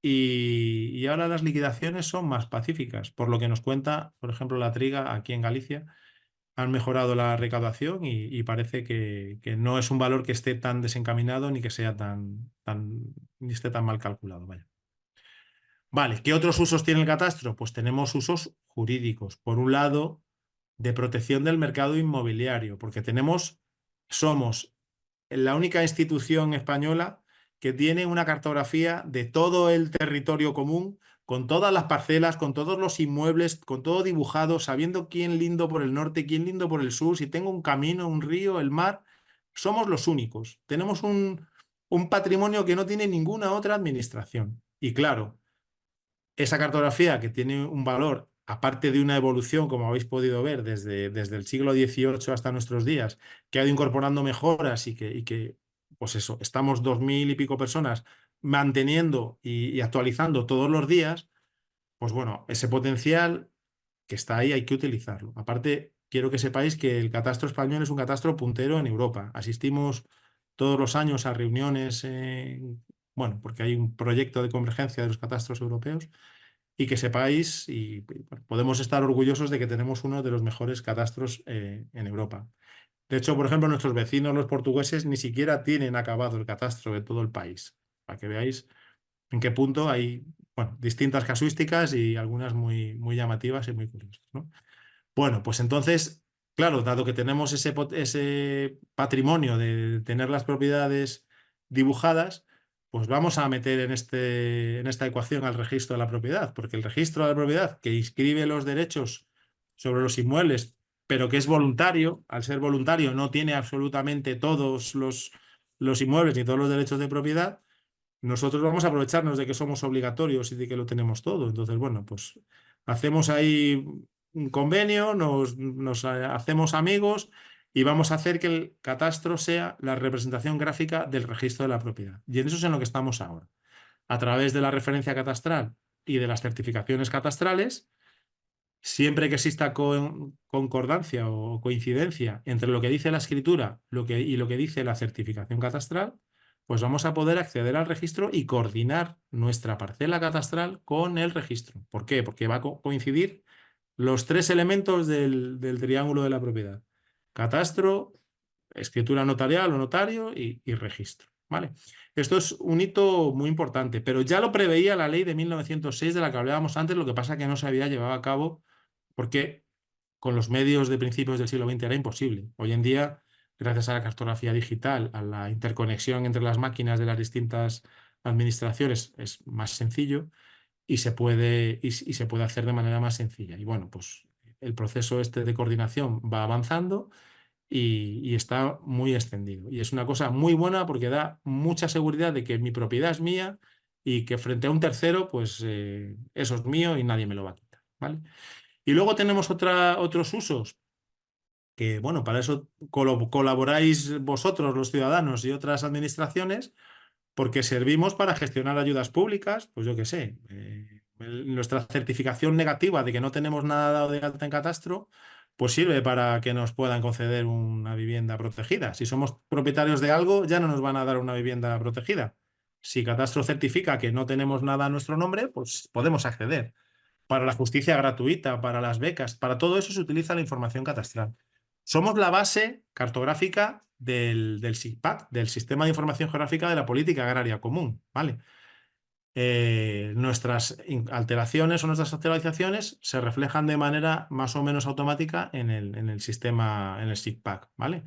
y ahora las liquidaciones son más pacíficas, por lo que nos cuenta, por ejemplo, la Triga aquí en Galicia han mejorado la recaudación y parece que no es un valor que esté tan desencaminado ni que sea ni esté tan mal calculado. Vaya. Vale, ¿qué otros usos tiene el catastro? Pues tenemos usos jurídicos. Por un lado, de protección del mercado inmobiliario, porque somos la única institución española que tiene una cartografía de todo el territorio común, con todas las parcelas, con todos los inmuebles, con todo dibujado, sabiendo quién lindo por el norte, quién lindo por el sur, si tengo un camino, un río, el mar. Somos los únicos. Tenemos un patrimonio que no tiene ninguna otra administración. Y claro, esa cartografía que tiene un valor, aparte de una evolución, como habéis podido ver, desde el siglo XVIII hasta nuestros días, que ha ido incorporando mejoras pues eso, estamos 2000 y pico personas manteniendo y actualizando todos los días, pues bueno, ese potencial que está ahí hay que utilizarlo. Aparte, quiero que sepáis que el catastro español es un catastro puntero en Europa. Asistimos todos los años a reuniones, bueno, porque hay un proyecto de convergencia de los catastros europeos y que sepáis, bueno, podemos estar orgullosos de que tenemos uno de los mejores catastros en Europa. De hecho, por ejemplo, nuestros vecinos, los portugueses, ni siquiera tienen acabado el catastro de todo el país, para que veáis en qué punto hay, bueno, distintas casuísticas y algunas muy llamativas y muy curiosas, ¿no? Bueno, pues entonces, claro, dado que tenemos ese patrimonio de tener las propiedades dibujadas, pues vamos a meter en esta ecuación al registro de la propiedad, porque el registro de la propiedad que inscribe los derechos sobre los inmuebles, pero que es voluntario, al ser voluntario no tiene absolutamente todos los inmuebles ni todos los derechos de propiedad, nosotros vamos a aprovecharnos de que somos obligatorios y de que lo tenemos todo. Entonces, bueno, pues hacemos ahí un convenio, nos hacemos amigos y vamos a hacer que el catastro sea la representación gráfica del registro de la propiedad. Y en eso es en lo que estamos ahora. A través de la referencia catastral y de las certificaciones catastrales, siempre que exista concordancia o coincidencia entre lo que dice la escritura y lo que dice la certificación catastral, pues vamos a poder acceder al registro y coordinar nuestra parcela catastral con el registro. ¿Por qué? Porque va a coincidir los tres elementos del triángulo de la propiedad. Catastro, escritura notarial o notario y registro. ¿Vale? Esto es un hito muy importante, pero ya lo preveía la ley de 1906 de la que hablábamos antes, lo que pasa es que no se había llevado a cabo porque con los medios de principios del siglo XX era imposible. Hoy en día, gracias a la cartografía digital, a la interconexión entre las máquinas de las distintas administraciones, es más sencillo y se puede hacer de manera más sencilla. Y bueno, pues el proceso este de coordinación va avanzando y está muy extendido. Y es una cosa muy buena porque da mucha seguridad de que mi propiedad es mía y que frente a un tercero, pues eso es mío y nadie me lo va a quitar. ¿Vale? Y luego tenemos otros usos, que bueno, para eso colaboráis vosotros, los ciudadanos y otras administraciones, porque servimos para gestionar ayudas públicas, pues yo qué sé, nuestra certificación negativa de que no tenemos nada dado de alta en catastro, pues sirve para que nos puedan conceder una vivienda protegida. Si somos propietarios de algo, ya no nos van a dar una vivienda protegida. Si catastro certifica que no tenemos nada a nuestro nombre, pues podemos acceder para la justicia gratuita, para las becas, para todo eso se utiliza la información catastral. Somos la base cartográfica del SIGPAC, del Sistema de Información Geográfica de la Política Agraria Común, ¿vale? Nuestras alteraciones o nuestras actualizaciones se reflejan de manera más o menos automática en el sistema, en el SIGPAC, ¿vale?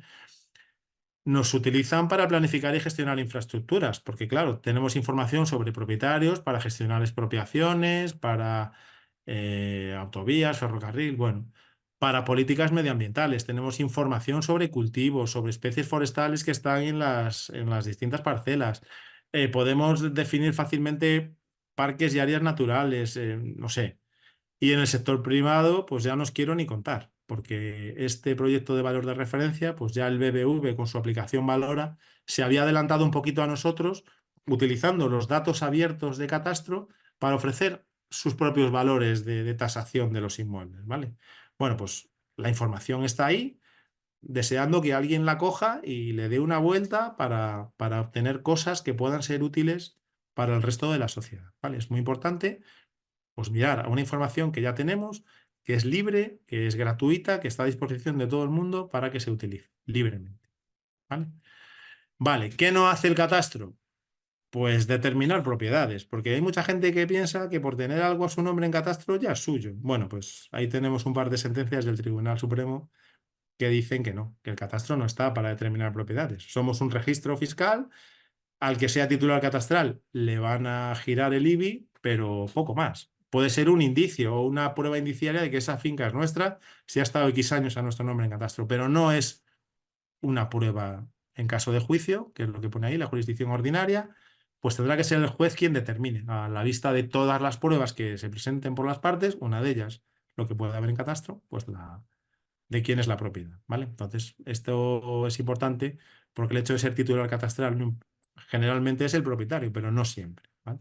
Nos utilizan para planificar y gestionar infraestructuras, porque claro, tenemos información sobre propietarios para gestionar expropiaciones, para autovías, ferrocarril, bueno, para políticas medioambientales. Tenemos información sobre cultivos, sobre especies forestales que están en las distintas parcelas. Podemos definir fácilmente parques y áreas naturales, no sé. Y en el sector privado, pues ya no os quiero ni contar. porque este proyecto de valor de referencia, pues ya el BBV con su aplicación Valora se había adelantado un poquito a nosotros utilizando los datos abiertos de Catastro para ofrecer sus propios valores de tasación de los inmuebles, ¿vale? Bueno, pues la información está ahí, deseando que alguien la coja y le dé una vuelta para obtener cosas que puedan ser útiles para el resto de la sociedad, ¿vale? Es muy importante pues mirar a una información que ya tenemos, que es libre, que es gratuita, que está a disposición de todo el mundo para que se utilice libremente, ¿vale? Vale, ¿qué no hace el catastro? Pues determinar propiedades, porque hay mucha gente que piensa que por tener algo a su nombre en catastro ya es suyo. Bueno, pues ahí tenemos un par de sentencias del Tribunal Supremo que dicen que no, que el catastro no está para determinar propiedades. Somos un registro fiscal, al que sea titular catastral le van a girar el IBI, pero poco más. Puede ser un indicio o una prueba indiciaria de que esa finca es nuestra si ha estado X años a nuestro nombre en catastro, pero no es una prueba en caso de juicio, que es lo que pone ahí, la jurisdicción ordinaria, pues tendrá que ser el juez quien determine, a la vista de todas las pruebas que se presenten por las partes, una de ellas, lo que puede haber en catastro, pues la de quién es la propiedad, ¿vale? Entonces, esto es importante porque el hecho de ser titular catastral generalmente es el propietario, pero no siempre, ¿vale?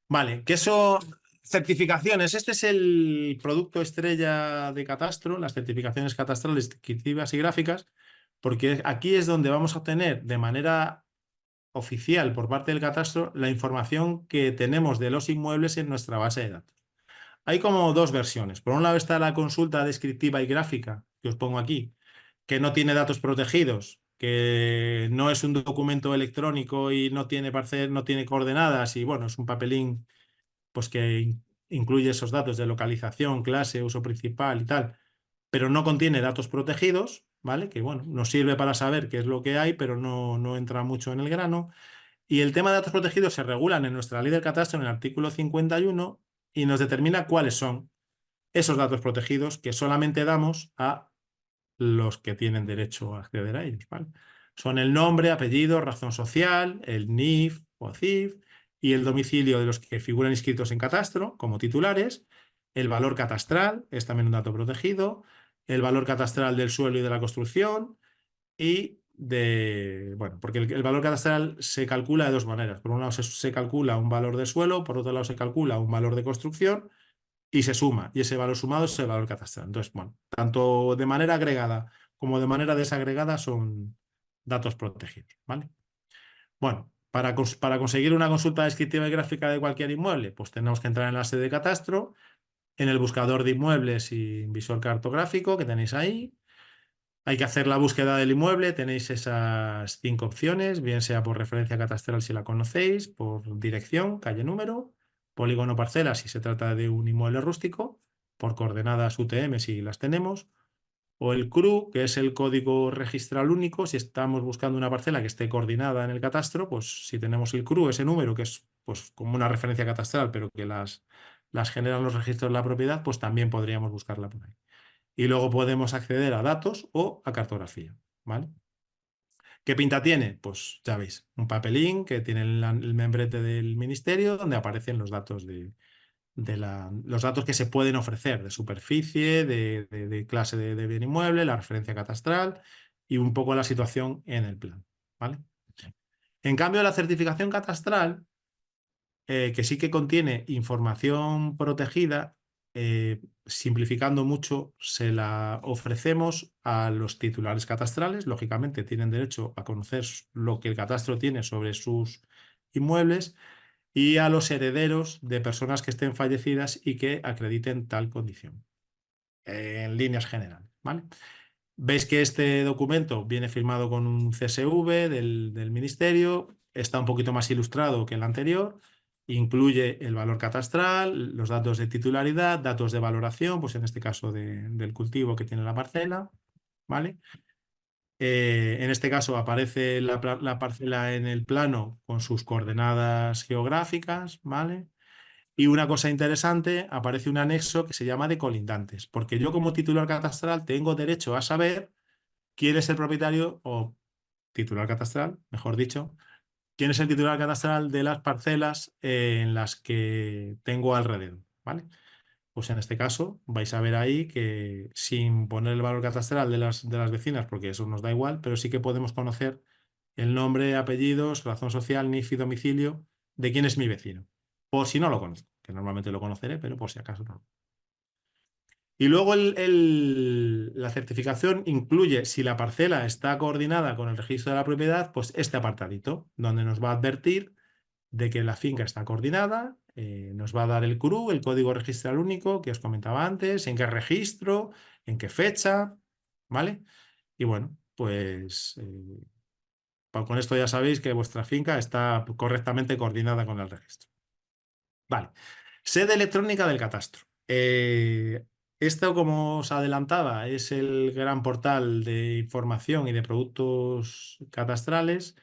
Vale, ¿qué son certificaciones? Este es el producto estrella de Catastro, las certificaciones catastrales descriptivas y gráficas, porque aquí es donde vamos a obtener de manera oficial por parte del Catastro la información que tenemos de los inmuebles en nuestra base de datos. Hay como dos versiones. Por un lado está la consulta descriptiva y gráfica, que os pongo aquí, que no tiene datos protegidos, que no es un documento electrónico y no tiene no tiene coordenadas y bueno, es un papelín pues que incluye esos datos de localización, clase, uso principal y tal, pero no contiene datos protegidos, ¿vale? Que bueno, nos sirve para saber qué es lo que hay, pero no entra mucho en el grano. Y el tema de datos protegidos se regulan en nuestra ley del catastro en el artículo 51 y nos determina cuáles son esos datos protegidos que solamente damos a los que tienen derecho a acceder a ellos, ¿vale? Son el nombre, apellido, razón social, el NIF o CIF y el domicilio de los que figuran inscritos en catastro como titulares, el valor catastral, es también un dato protegido, el valor catastral del suelo y de la construcción y bueno, porque el valor catastral se calcula de dos maneras. Por un lado se calcula un valor de suelo, por otro lado se calcula un valor de construcción y se suma, y ese valor sumado es el valor catastral. Entonces, bueno, tanto de manera agregada como de manera desagregada son datos protegidos, ¿vale? Bueno, para conseguir una consulta descriptiva y gráfica de cualquier inmueble, pues tenemos que entrar en la sede de catastro, en el buscador de inmuebles y visor cartográfico que tenéis ahí. Hay que hacer la búsqueda del inmueble, tenéis esas 5 opciones, bien sea por referencia catastral si la conocéis, por dirección, calle, número, polígono, parcela si se trata de un inmueble rústico, por coordenadas UTM si las tenemos, o el CRU, que es el código registral único, si estamos buscando una parcela que esté coordinada en el catastro, pues si tenemos el CRU, ese número, que es pues como una referencia catastral, pero que las generan los registros de la propiedad, pues también podríamos buscarla por ahí. Y luego podemos acceder a datos o a cartografía, ¿vale? ¿Qué pinta tiene? Pues ya veis, un papelín que tiene el membrete del ministerio donde aparecen los datos los datos que se pueden ofrecer de superficie, de clase de bien inmueble, la referencia catastral y un poco la situación en el plan, ¿vale? En cambio, la certificación catastral que sí que contiene información protegida, simplificando mucho, se la ofrecemos a los titulares catastrales. Lógicamente, tienen derecho a conocer lo que el catastro tiene sobre sus inmuebles y a los herederos de personas que estén fallecidas y que acrediten tal condición, en líneas generales, ¿vale? Veis que este documento viene firmado con un CSV del ministerio, está un poquito más ilustrado que el anterior, incluye el valor catastral, los datos de titularidad, datos de valoración, pues en este caso del cultivo que tiene la parcela, ¿vale? En este caso aparece la parcela en el plano con sus coordenadas geográficas, ¿vale? Y una cosa interesante, aparece un anexo que se llama de colindantes, porque yo como titular catastral tengo derecho a saber quién es el propietario o titular catastral, mejor dicho, quién es el titular catastral de las parcelas en las que tengo alrededor, ¿vale? pues en este caso vais a ver ahí que sin poner el valor catastral de las vecinas, porque eso nos da igual, pero sí que podemos conocer el nombre, apellidos, razón social, NIF y domicilio de quién es mi vecino. Por si no lo conozco, que normalmente lo conoceré, pero por si acaso no. Y luego la certificación incluye, si la parcela está coordinada con el registro de la propiedad, pues este apartadito, donde nos va a advertir de que la finca está coordinada, nos va a dar el CRU, el código registral único que os comentaba antes, en qué registro, en qué fecha, ¿vale? Y bueno, pues con esto ya sabéis que vuestra finca está correctamente coordinada con el registro. Vale. Sede electrónica del catastro. Esto, como os adelantaba, es el gran portal de información y de productos catastrales.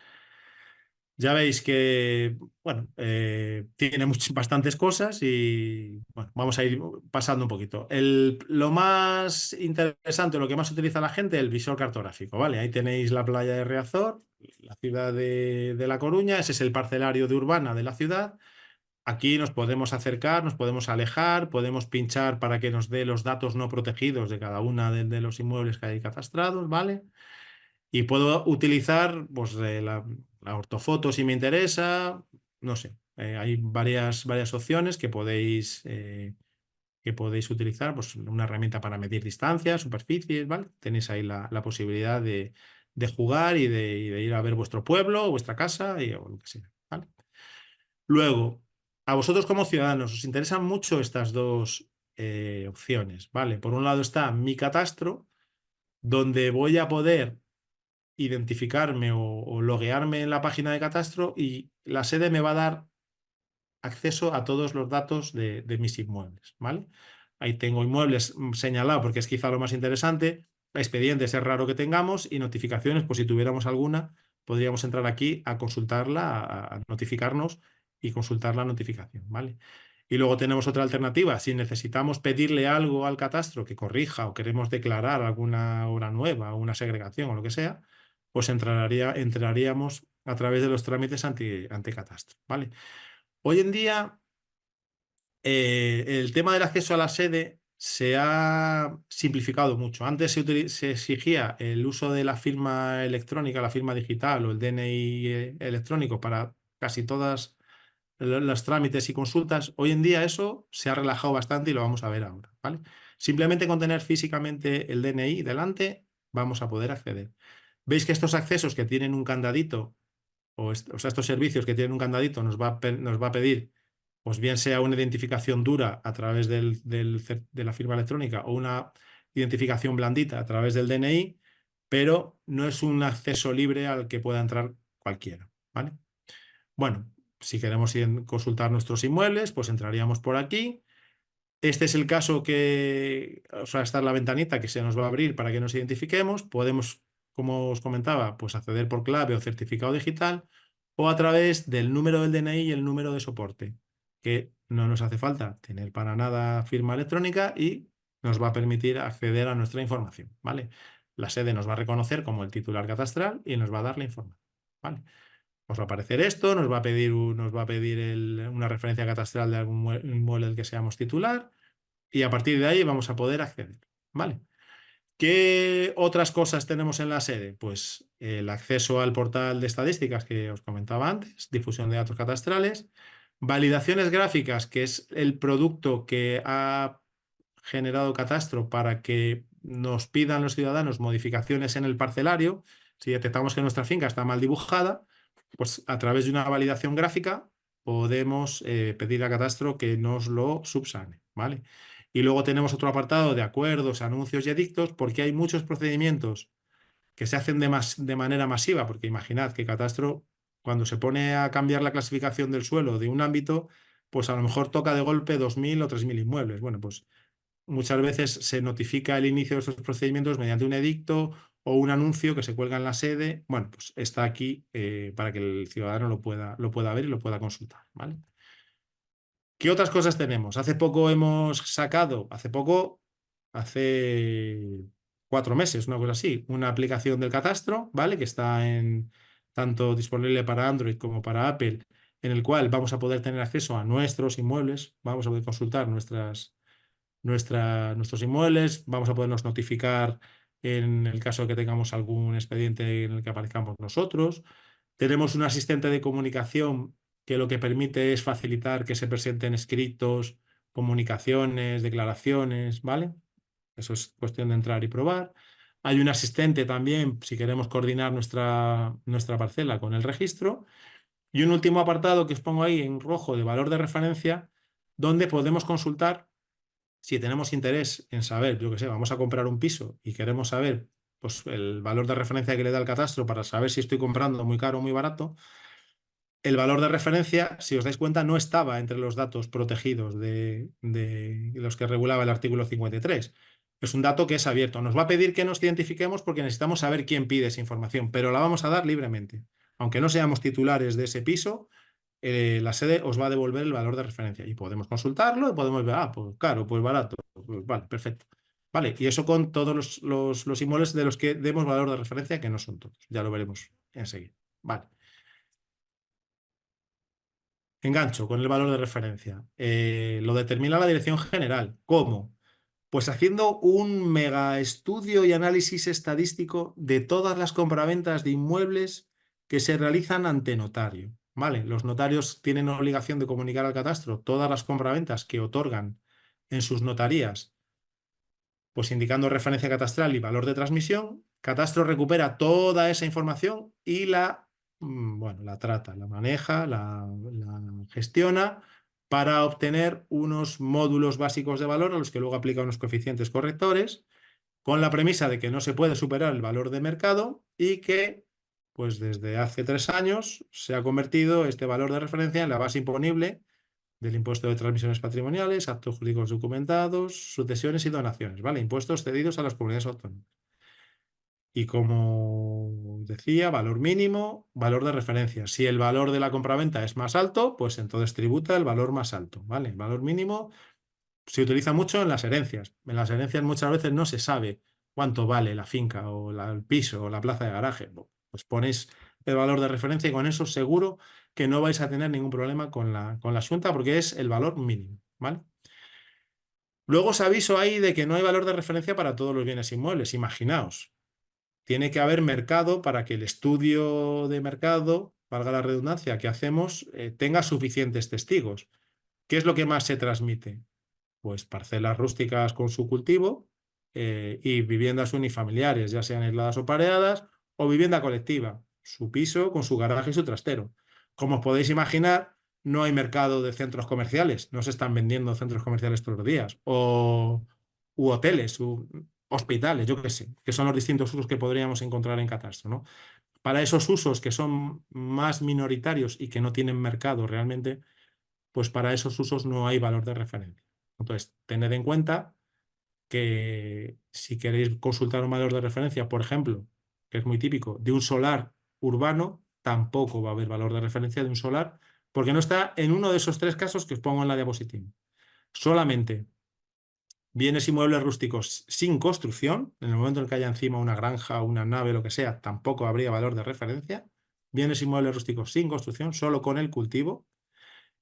Ya veis que, bueno, tiene bastantes cosas y, bueno, vamos a ir pasando un poquito. Lo más interesante, lo que más utiliza la gente, el visor cartográfico, ¿vale? Ahí tenéis la playa de Riazor, la ciudad de La Coruña, ese es el parcelario de Urbana de la ciudad. Aquí nos podemos acercar, nos podemos alejar, podemos pinchar para que nos dé los datos no protegidos de cada una de los inmuebles que hay catastrados, ¿vale? Y puedo utilizar pues, la ortofoto si me interesa, no sé. Hay varias opciones que podéis utilizar, pues una herramienta para medir distancias, superficies, ¿vale? Tenéis ahí la posibilidad de jugar y de ir a ver vuestro pueblo, vuestra casa o lo que sea, ¿vale? Luego, a vosotros como ciudadanos os interesan mucho estas dos opciones, ¿vale? Por un lado está mi catastro, donde voy a poder identificarme o loguearme en la página de catastro y la sede me va a dar acceso a todos los datos de mis inmuebles, ¿vale? Ahí tengo inmuebles señalados porque es quizá lo más interesante, expedientes es raro que tengamos y notificaciones, pues si tuviéramos alguna, podríamos entrar aquí a consultarla, a notificarnos y consultar la notificación, ¿vale? Y luego tenemos otra alternativa, si necesitamos pedirle algo al catastro que corrija o queremos declarar alguna obra nueva o una segregación o lo que sea, pues entraríamos a través de los trámites ante catastro, ¿vale? Hoy en día, el tema del acceso a la sede se ha simplificado mucho. Antes se exigía el uso de la firma electrónica, la firma digital o el DNI electrónico para casi todas los trámites y consultas. Hoy en día eso se ha relajado bastante y lo vamos a ver ahora, ¿vale? Simplemente con tener físicamente el DNI delante vamos a poder acceder. Veis que estos accesos que tienen un candadito o sea, estos servicios que tienen un candadito nos va a pedir, pues bien sea una identificación dura a través de la firma electrónica o una identificación blandita a través del DNI, pero no es un acceso libre al que pueda entrar cualquiera, ¿vale? Bueno, si queremos consultar nuestros inmuebles, pues entraríamos por aquí. Este es el caso o sea, esta es la ventanita que se nos va a abrir para que nos identifiquemos. Podemos, como os comentaba, pues acceder por clave o certificado digital o a través del número del DNI y el número de soporte, que no nos hace falta tener para nada firma electrónica y nos va a permitir acceder a nuestra información, ¿vale? La sede nos va a reconocer como el titular catastral y nos va a dar la información, ¿vale? Os va a aparecer esto, nos va a pedir una referencia catastral de algún inmueble del que seamos titular y a partir de ahí vamos a poder acceder. ¿Vale? ¿Qué otras cosas tenemos en la sede? Pues el acceso al portal de estadísticas que os comentaba antes, difusión de datos catastrales, validaciones gráficas, que es el producto que ha generado Catastro para que nos pidan los ciudadanos modificaciones en el parcelario. Si detectamos que nuestra finca está mal dibujada, pues a través de una validación gráfica podemos pedir a Catastro que nos lo subsane, ¿vale? Y luego tenemos otro apartado de acuerdos, anuncios y edictos, porque hay muchos procedimientos que se hacen de manera masiva, porque imaginad que Catastro, cuando se pone a cambiar la clasificación del suelo de un ámbito, pues a lo mejor toca de golpe 2.000 o 3.000 inmuebles. Bueno, pues muchas veces se notifica el inicio de estos procedimientos mediante un edicto o un anuncio que se cuelga en la sede. Bueno, pues está aquí para que el ciudadano lo pueda ver y lo pueda consultar, ¿vale? ¿Qué otras cosas tenemos? Hace 4 meses, una cosa así, una aplicación del catastro, ¿vale? Que está tanto disponible para Android como para Apple, en el cual vamos a poder tener acceso a nuestros inmuebles, vamos a poder consultar nuestros inmuebles, vamos a podernos notificar en el caso de que tengamos algún expediente en el que aparezcamos nosotros. Tenemos un asistente de comunicación que lo que permite es facilitar que se presenten escritos, comunicaciones, declaraciones, ¿vale? Eso es cuestión de entrar y probar. Hay un asistente también si queremos coordinar nuestra parcela con el registro. Y un último apartado que os pongo ahí en rojo de valor de referencia, donde podemos consultar si tenemos interés en saber, yo qué sé, vamos a comprar un piso y queremos saber pues, el valor de referencia que le da el catastro para saber si estoy comprando muy caro o muy barato. El valor de referencia, si os dais cuenta, no estaba entre los datos protegidos de los que regulaba el artículo 53. Es un dato que es abierto. Nos va a pedir que nos identifiquemos porque necesitamos saber quién pide esa información, pero la vamos a dar libremente. Aunque no seamos titulares de ese piso, la sede os va a devolver el valor de referencia y podemos consultarlo y podemos ver, pues caro, pues barato, pues vale, perfecto. Vale, y eso con todos los inmuebles de los que demos valor de referencia, que no son todos. Ya lo veremos enseguida. Vale. Engancho con el valor de referencia. Lo determina la Dirección General. ¿Cómo? Pues haciendo un mega estudio y análisis estadístico de todas las compraventas de inmuebles que se realizan ante notario. ¿Vale? Los notarios tienen obligación de comunicar al catastro todas las compraventas que otorgan en sus notarías, pues indicando referencia catastral y valor de transmisión. Catastro recupera toda esa información y bueno, la trata, la maneja, la gestiona para obtener unos módulos básicos de valor a los que luego aplica unos coeficientes correctores, con la premisa de que no se puede superar el valor de mercado y que, pues desde hace 3 años, se ha convertido este valor de referencia en la base imponible del impuesto de transmisiones patrimoniales, actos jurídicos documentados, sucesiones y donaciones, ¿vale? Impuestos cedidos a las comunidades autónomas. Y como decía, valor mínimo, valor de referencia. Si el valor de la compraventa es más alto, pues entonces tributa el valor más alto, ¿vale? El valor mínimo se utiliza mucho en las herencias. En las herencias muchas veces no se sabe cuánto vale la finca o el piso o la plaza de garaje. Pues ponéis el valor de referencia y con eso seguro que no vais a tener ningún problema con la Xunta porque es el valor mínimo, ¿vale? Luego os aviso ahí de que no hay valor de referencia para todos los bienes inmuebles. Imaginaos, tiene que haber mercado para que el estudio de mercado, valga la redundancia, que hacemos, tenga suficientes testigos. ¿Qué es lo que más se transmite? Pues parcelas rústicas con su cultivo y viviendas unifamiliares, ya sean aisladas o pareadas, o vivienda colectiva, su piso con su garaje y su trastero. Como os podéis imaginar, no hay mercado de centros comerciales, no se están vendiendo centros comerciales todos los días, u hoteles, hospitales, yo qué sé, que son los distintos usos que podríamos encontrar en catastro, ¿no? Para esos usos que son más minoritarios y que no tienen mercado realmente, pues para esos usos no hay valor de referencia. Entonces, tened en cuenta que si queréis consultar un valor de referencia, por ejemplo, que es muy típico, de un solar urbano, tampoco va a haber valor de referencia de un solar, porque no está en uno de esos 3 casos que os pongo en la diapositiva. Solamente bienes inmuebles rústicos sin construcción, en el momento en que haya encima una granja, una nave, lo que sea, tampoco habría valor de referencia. Bienes inmuebles rústicos sin construcción, solo con el cultivo.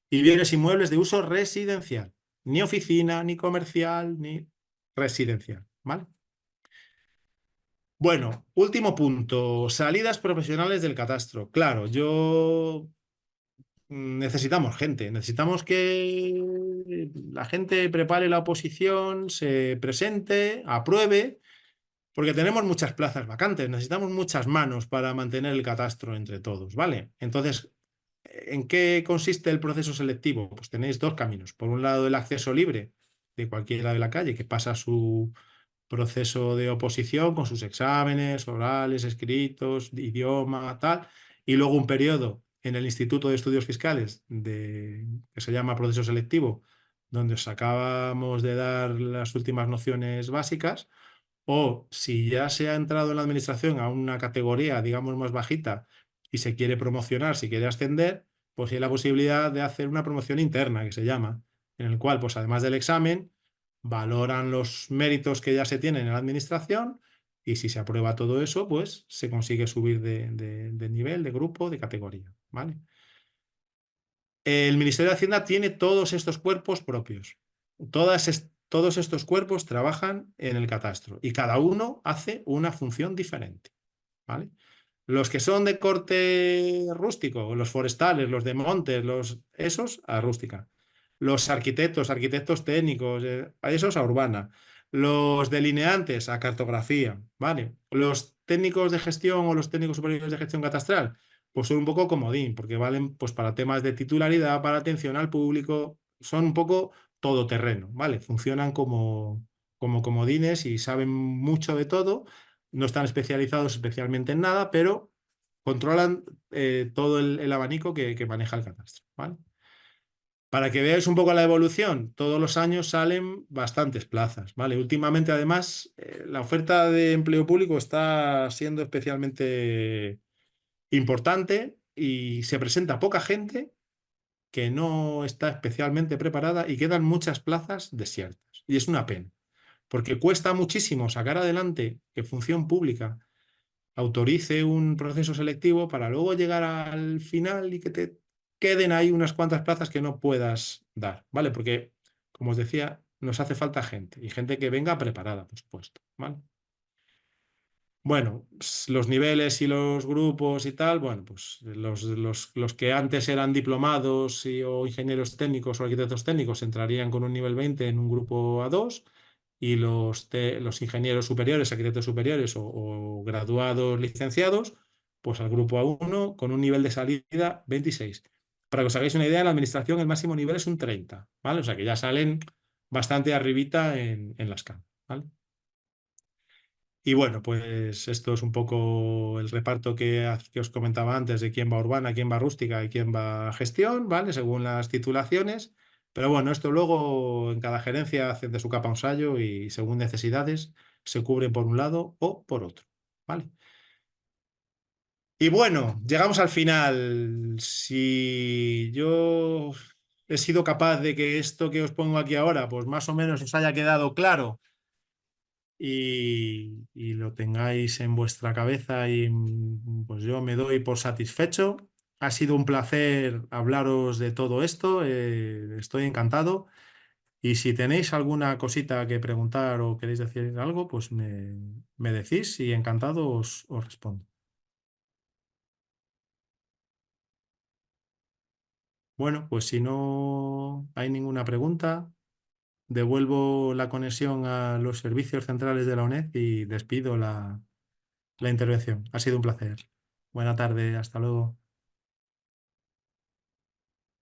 Y bienes inmuebles de uso residencial, ni oficina, ni comercial, ni residencial, ¿vale? Bueno, último punto, salidas profesionales del catastro. Claro, necesitamos gente, necesitamos que la gente prepare la oposición, se presente, apruebe, porque tenemos muchas plazas vacantes, necesitamos muchas manos para mantener el catastro entre todos, ¿vale? Entonces, ¿en qué consiste el proceso selectivo? Pues tenéis 2 caminos. Por un lado, el acceso libre de cualquiera de la calle que pasa su proceso de oposición con sus exámenes orales, escritos, de idioma, tal, y luego un periodo en el Instituto de Estudios Fiscales que se llama proceso selectivo, donde os acabamos de dar las últimas nociones básicas. O si ya se ha entrado en la administración a una categoría, digamos, más bajita y se quiere promocionar, si quiere ascender, pues hay la posibilidad de hacer una promoción interna, que se llama, en el cual, pues además del examen, valoran los méritos que ya se tienen en la administración y si se aprueba todo eso, pues se consigue subir de nivel, de grupo, de categoría, ¿vale? El Ministerio de Hacienda tiene todos estos cuerpos propios. todos estos cuerpos trabajan en el catastro y cada uno hace una función diferente, ¿vale? Los que son de corte rústico, los forestales, los de montes, esos a rústica. Los arquitectos, arquitectos técnicos, a esos a urbana. Los delineantes a cartografía, ¿vale? Los técnicos de gestión o los técnicos superiores de gestión catastral, pues son un poco comodín, porque valen pues para temas de titularidad, para atención al público, son un poco todoterreno, ¿vale? Funcionan como comodines y saben mucho de todo, no están especializados especialmente en nada, pero controlan todo el abanico que maneja el catastro, ¿vale? Para que veáis un poco la evolución, todos los años salen bastantes plazas, ¿vale? Últimamente, además, la oferta de empleo público está siendo especialmente importante y se presenta poca gente que no está especialmente preparada y quedan muchas plazas desiertas. Y es una pena, porque cuesta muchísimo sacar adelante que función pública autorice un proceso selectivo para luego llegar al final y que te queden ahí unas cuantas plazas que no puedas dar, ¿vale? Porque, como os decía, nos hace falta gente y gente que venga preparada, por supuesto, ¿vale? Bueno, los niveles y los grupos y tal, bueno, pues los que antes eran diplomados o ingenieros técnicos o arquitectos técnicos entrarían con un nivel 20 en un grupo A2 y los ingenieros superiores, arquitectos superiores o graduados licenciados, pues al grupo A1 con un nivel de salida 26. Para que os hagáis una idea, en la administración el máximo nivel es un 30, ¿vale? O sea que ya salen bastante arribita en la escala, ¿vale? Y bueno, pues esto es un poco el reparto que os comentaba antes de quién va a urbana, quién va a rústica y quién va a gestión, ¿vale? Según las titulaciones. Pero bueno, esto luego en cada gerencia hacen de su capa un sayo y según necesidades se cubren por un lado o por otro, ¿vale? Y bueno, llegamos al final. Si yo he sido capaz de que esto que os pongo aquí ahora, pues más o menos os haya quedado claro y lo tengáis en vuestra cabeza y pues yo me doy por satisfecho. Ha sido un placer hablaros de todo esto, estoy encantado y si tenéis alguna cosita que preguntar o queréis decir algo, pues me decís y encantado os respondo. Bueno, pues si no hay ninguna pregunta, devuelvo la conexión a los servicios centrales de la UNED y despido la intervención. Ha sido un placer. Buena tarde, hasta luego.